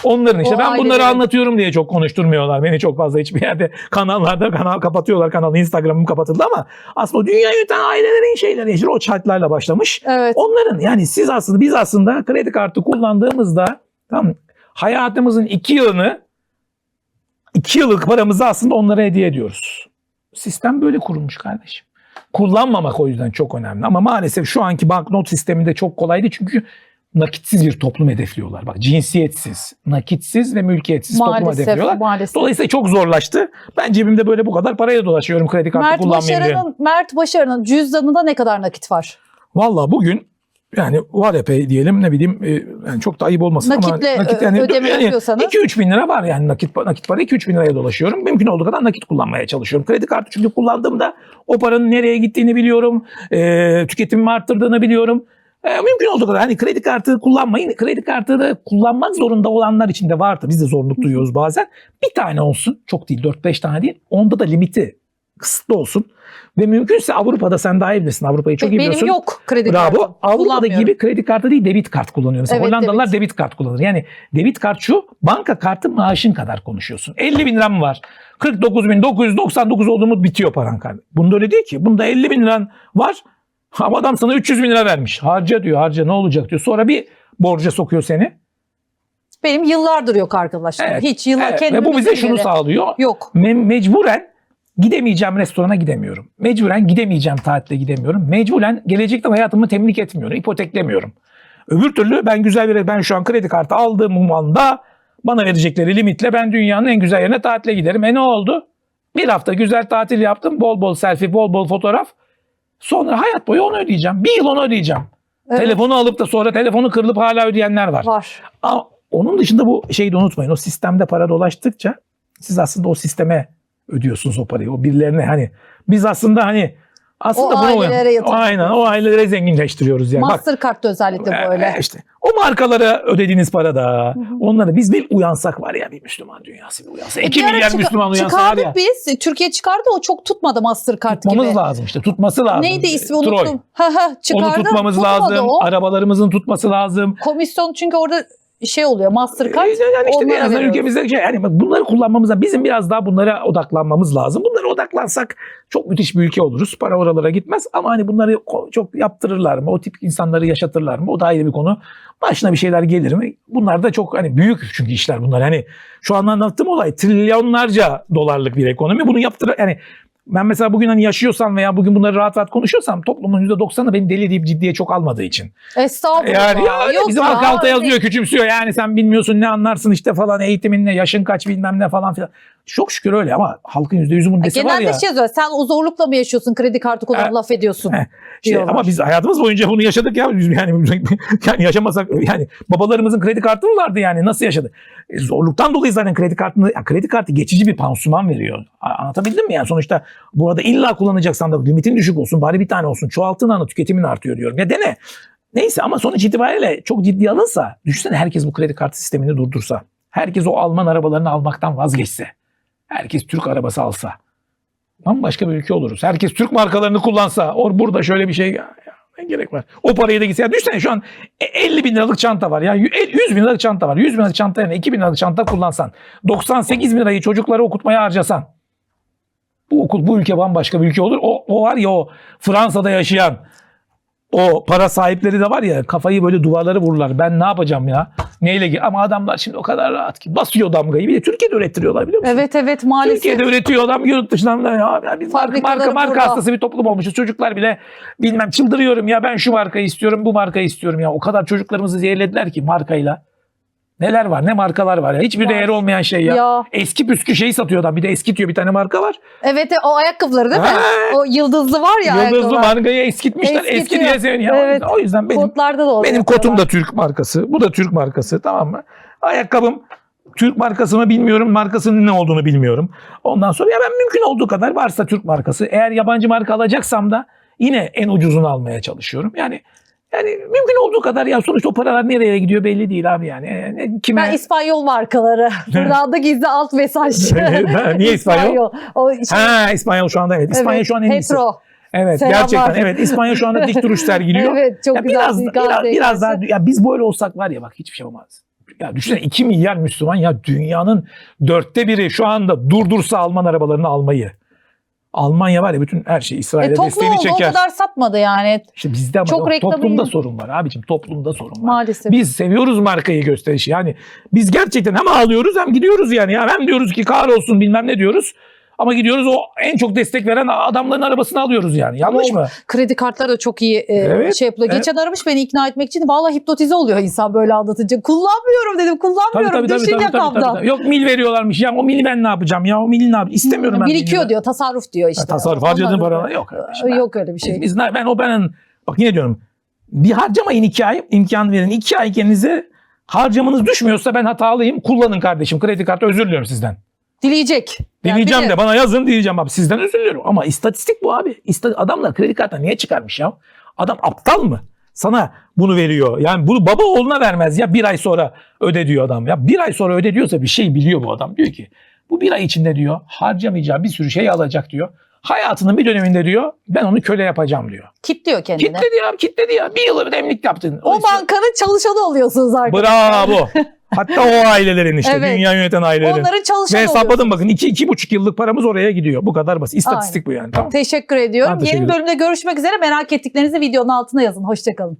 Onların işte, O ben bunları ailelerin. anlatıyorum diye çok konuşturmuyorlar. Beni çok fazla hiçbir yerde kanallarda kapatıyorlar. Kanalı, Instagram'ım kapatıldı ama aslında o dünya yöneten ailelerin şeyleri işte o chatlerle başlamış. Evet. Onların, yani biz aslında kredi kartı kullandığımızda tam hayatımızın 2 yıllık paramızı aslında onlara hediye ediyoruz. Sistem böyle kurulmuş kardeşim. Kullanmamak o yüzden çok önemli. Ama maalesef şu anki banknot sisteminde çok kolay değil. Çünkü nakitsiz bir toplum hedefliyorlar. Bak, cinsiyetsiz, nakitsiz ve mülkiyetsiz toplum hedefliyorlar. Maalesef. Dolayısıyla çok zorlaştı. Ben cebimde böyle bu kadar parayla dolaşıyorum kredi kartı kullanmayayım diye. Mert Başaran'ın cüzdanında ne kadar nakit var? Valla bugün yani var epey diyelim, ne bileyim, yani çok da ayıp olmasın ama Nakitle yani, ödeme yapıyorsanız. 2-3 bin lira var yani nakit para 2-3 bin liraya dolaşıyorum. Mümkün olduğu kadar nakit kullanmaya çalışıyorum. Kredi kartı çünkü kullandığımda o paranın nereye gittiğini biliyorum. Tüketimimi arttırdığını biliyorum. Mümkün olduğu kadar hani kredi kartı kullanmayın. Kredi kartını kullanmak zorunda olanlar için de var. Biz de zorluk duyuyoruz bazen. Bir tane olsun. Çok değil, 4-5 tane değil. Onda da limiti kısıtlı olsun. Ve mümkünse Avrupa'da, sen daha iyi bilirsin, Avrupa'yı çok iyi biliyorsun. Benim yok kredi kartı. Bravo. Avrupa'da gibi kredi kartı değil, debit kart kullanıyor. Mesela Evet, Hollandalılar debit kart kullanır. Yani debit kart şu, banka kartı maaşın kadar konuşuyorsun. 50 bin liram var. 49.999 olduğumuz bitiyor paran kardeşim. Bunda öyle değil ki. Bunda 50 bin liran var. Ama adam sana 300 bin lira vermiş. Harca diyor, harca, ne olacak diyor. Sonra bir borca sokuyor seni. Benim yıllardır yok arkadaşlar. Evet, Hiç yıllar evet. kendimi Ve bu bize bilmeli. şunu sağlıyor. Yok. Mecburen gidemeyeceğim restorana gidemiyorum. Mecburen gidemeyeceğim tatile gidemiyorum. Mecburen gelecekte hayatımı temlik etmiyorum. İpoteklemiyorum. Öbür türlü ben şu an kredi kartı aldığım anda bana verecekleri limitle ben dünyanın en güzel yerine tatile giderim. Ne oldu? Bir hafta güzel tatil yaptım. Bol bol selfie, bol bol fotoğraf. Sonra hayat boyu onu ödeyeceğim. Bir yıl onu ödeyeceğim. Evet. Telefonu alıp da sonra telefonu kırılıp hala ödeyenler var. Var. Ama onun dışında bu şeyi de unutmayın. O sistemde para dolaştıkça siz aslında o sisteme ödüyorsunuz o parayı. O birilerine, hani biz aslında O ailelere yatırım aynen o ailelere zenginleştiriyoruz yani. Bak, Mastercard'da özellikle böyle. işte o markalara ödediğiniz para da, onlara biz bir uyansak var ya, bir Müslüman dünyası bir uyansa. 2 Bir ara milyar Müslüman uyansa var ya. çıkardık biz. Türkiye çıkardı, o çok tutmadı Mastercard Tutmamız gibi. lazım işte. Tutması lazım. Neydi ismi, Troy. unuttum. Çıkardı. Onu tutmamız tutmadı lazım. o. Arabalarımızın tutması lazım. Komisyon, çünkü orada şey oluyor, Mastercard. Yani işte en onlara azından veriyoruz. ülkemizde yani bunları kullanmamıza, bizim biraz daha bunlara odaklanmamız lazım. Bunlara odaklansak çok müthiş bir ülke oluruz. Para oralara gitmez ama hani bunları çok yaptırırlar mı? O tip insanları yaşatırlar mı? O da ayrı bir konu. Başına bir şeyler gelir mi? Bunlar da çok büyük çünkü işler bunlar. Hani şu an anlattığım olay trilyonlarca dolarlık bir ekonomi. Bunu ben mesela bugün yaşıyorsam veya bugün bunları rahat rahat konuşuyorsam toplumun %90'ı beni deli deyip ciddiye çok almadığı için. Estağfurullah. Yani Yok bizim ya, halk alta yazıyor, öyle. küçümsüyor. Yani sen bilmiyorsun, ne anlarsın işte falan, eğitimin ne, yaşın kaç, bilmem ne falan filan. Çok şükür öyle ama halkın %100'ün müddesi var Genelde ya. şey yazıyor, sen o zorlukla mı yaşıyorsun, kredi kartı kullanıp laf ediyorsun. diyorlar. Ama biz hayatımız boyunca bunu yaşadık ya. Yani yaşamasak, yani babalarımızın kredi kartı mı vardı, yani nasıl yaşadı? Zorluktan dolayı zaten kredi kartı geçici bir pansuman veriyor. Anlatabildim mi? Yani sonuçta bu arada illa kullanacaksan da limitin düşük olsun, bari bir tane olsun. Çoğaltın anı, tüketimin artıyor diyorum. Ya dene. Neyse, ama sonuç itibariyle çok ciddi alınsa, düşünsene herkes bu kredi kartı sistemini durdursa. Herkes o Alman arabalarını almaktan vazgeçse. Herkes Türk arabası alsa. Bambaşka bir ülke oluruz. Herkes Türk markalarını kullansa. Burada şöyle bir şey, ne gerek var? O parayı da gitse. Ya düşünsene, şu an 50 bin liralık çanta var. Ya 100 bin liralık çanta var. 100 bin liralık çanta yerine 2 bin liralık çanta kullansan. 98 bin lirayı çocuklara okutmaya harcasan. Bu ülke bambaşka bir ülke olur. O var ya, o Fransa'da yaşayan O para sahipleri de var ya, kafayı böyle duvarlara vururlar. Ben ne yapacağım ya? Neyle? Ama adamlar şimdi o kadar rahat ki basıyor damgayı. Bir de Türkiye'de ürettiriyorlar, biliyor musun? Evet maalesef. Türkiye'de üretiyor adam, yurt dışından da ya biz Fabrikaları marka burada. hastası bir toplum olmuşuz. Çocuklar bile bilmem çıldırıyorum ya, ben şu markayı istiyorum, bu markayı istiyorum ya. O kadar çocuklarımızı zehirlediler ki markayla. Neler var, ne markalar var ya. Hiçbir Var. değeri olmayan şey ya. Ya. Eski püskü şeyi satıyor adam. Bir de eskitiyor, bir tane marka var. Evet o ayakkabıları değil mi? Ha. O yıldızlı var ya Yıldızlı ayakkabılar. markayı eskitmişler. Eski Eskitiyor. diye seviniyor. Evet. O yüzden benim Kotlarda da oluyor. benim kotum da Türk markası. Bu da Türk markası, tamam mı? Ayakkabım Türk markası mı bilmiyorum. Markasının ne olduğunu bilmiyorum. Ondan sonra ya ben mümkün olduğu kadar varsa Türk markası. Eğer yabancı marka alacaksam da yine en ucuzunu almaya çalışıyorum. Yani mümkün olduğu kadar, ya sonuçta o paralar nereye gidiyor belli değil abi yani. Kime? Ben İspanyol markaları. Buradan da gizli alt mesaj. Niye İspanyol? O şey, Ha, İspanyol şu anda evet. İspanya evet, şu an en iyisi. Petro. Evet, Selamlar. gerçekten evet. İspanya şu anda dik duruş sergiliyor. Evet çok Ya güzel. biraz daha ya biz böyle olsak var ya, bak hiçbir şey olmaz. Ya düşünsene 2 milyar Müslüman, ya dünyanın 1/4 şu anda durdursa Alman arabalarını almayı. Almanya var ya, bütün her şey İsrail'e Toplu desteğini oldu, o çeker. kadar satmadı yani. İşte bizde ama çok yok, reklamı toplumda iyi. sorun var abicim, toplumda sorun var. Maalesef. Biz seviyoruz markayı, gösterişi. Yani biz gerçekten hem ağlıyoruz hem gidiyoruz yani. Ya hem diyoruz ki kahrolsun bilmem ne diyoruz. Ama gidiyoruz o en çok destek veren adamların arabasını alıyoruz yani. Yanlış Ama mı? Kredi kartları da çok iyi Evet, şey yapıyor. evet. Geçen aramış beni ikna etmek için. Vallahi hipnotize oluyor insan böyle anlatınca. Kullanmıyorum dedim. Kullanmıyorum. Düşün yakamdan. Yok mil veriyorlarmış. Ya o mili ben ne yapacağım ya? O mili ne yapacağım? İstemiyorum ben. Birikiyor mili. diyor. Tasarruf diyor işte. Tasarruf harcadığın paralar yok. Kardeşim. Yok öyle bir şey. Bak yine diyorum. Bir harcamayın 2 ay. İmkan verin. 2 ay kendinize harcamanız düşmüyorsa ben hatalıyım. Kullanın kardeşim. Kredi kartı, özür diliyorum sizden. Dileyecek. Yani Dileyeceğim bir de bana yazın, diyeceğim abi. Sizden özür diliyorum. Ama istatistik bu abi. Adamlar kredi kartını niye çıkarmış ya? Adam aptal mı? Sana bunu veriyor. Yani bunu baba oğluna vermez ya, 1 ay sonra öde diyor adam. Ya 1 ay sonra öde diyorsa bir şey biliyor bu adam. Diyor ki bu 1 ay içinde diyor harcamayacağı bir sürü şey alacak diyor. Hayatının bir döneminde diyor ben onu köle yapacağım diyor. Kitliyor kendini. Kitledi ya. 1 yıl demlik yaptın. O bankanın çalışanı oluyorsunuz arkadaşlar. Bravo. Hatta o ailelerin işte, Evet. dünya yöneten ailelerin. Onların çalışanı Ve hesapladım oluyorsunuz. bakın 2-2,5 yıllık paramız oraya gidiyor. Bu kadar basit. İstatistik bu yani. Tamam. Teşekkür ediyorum. Ben teşekkür Yeni ederim. bölümde görüşmek üzere. Merak ettiklerinizi videonun altına yazın. Hoşçakalın.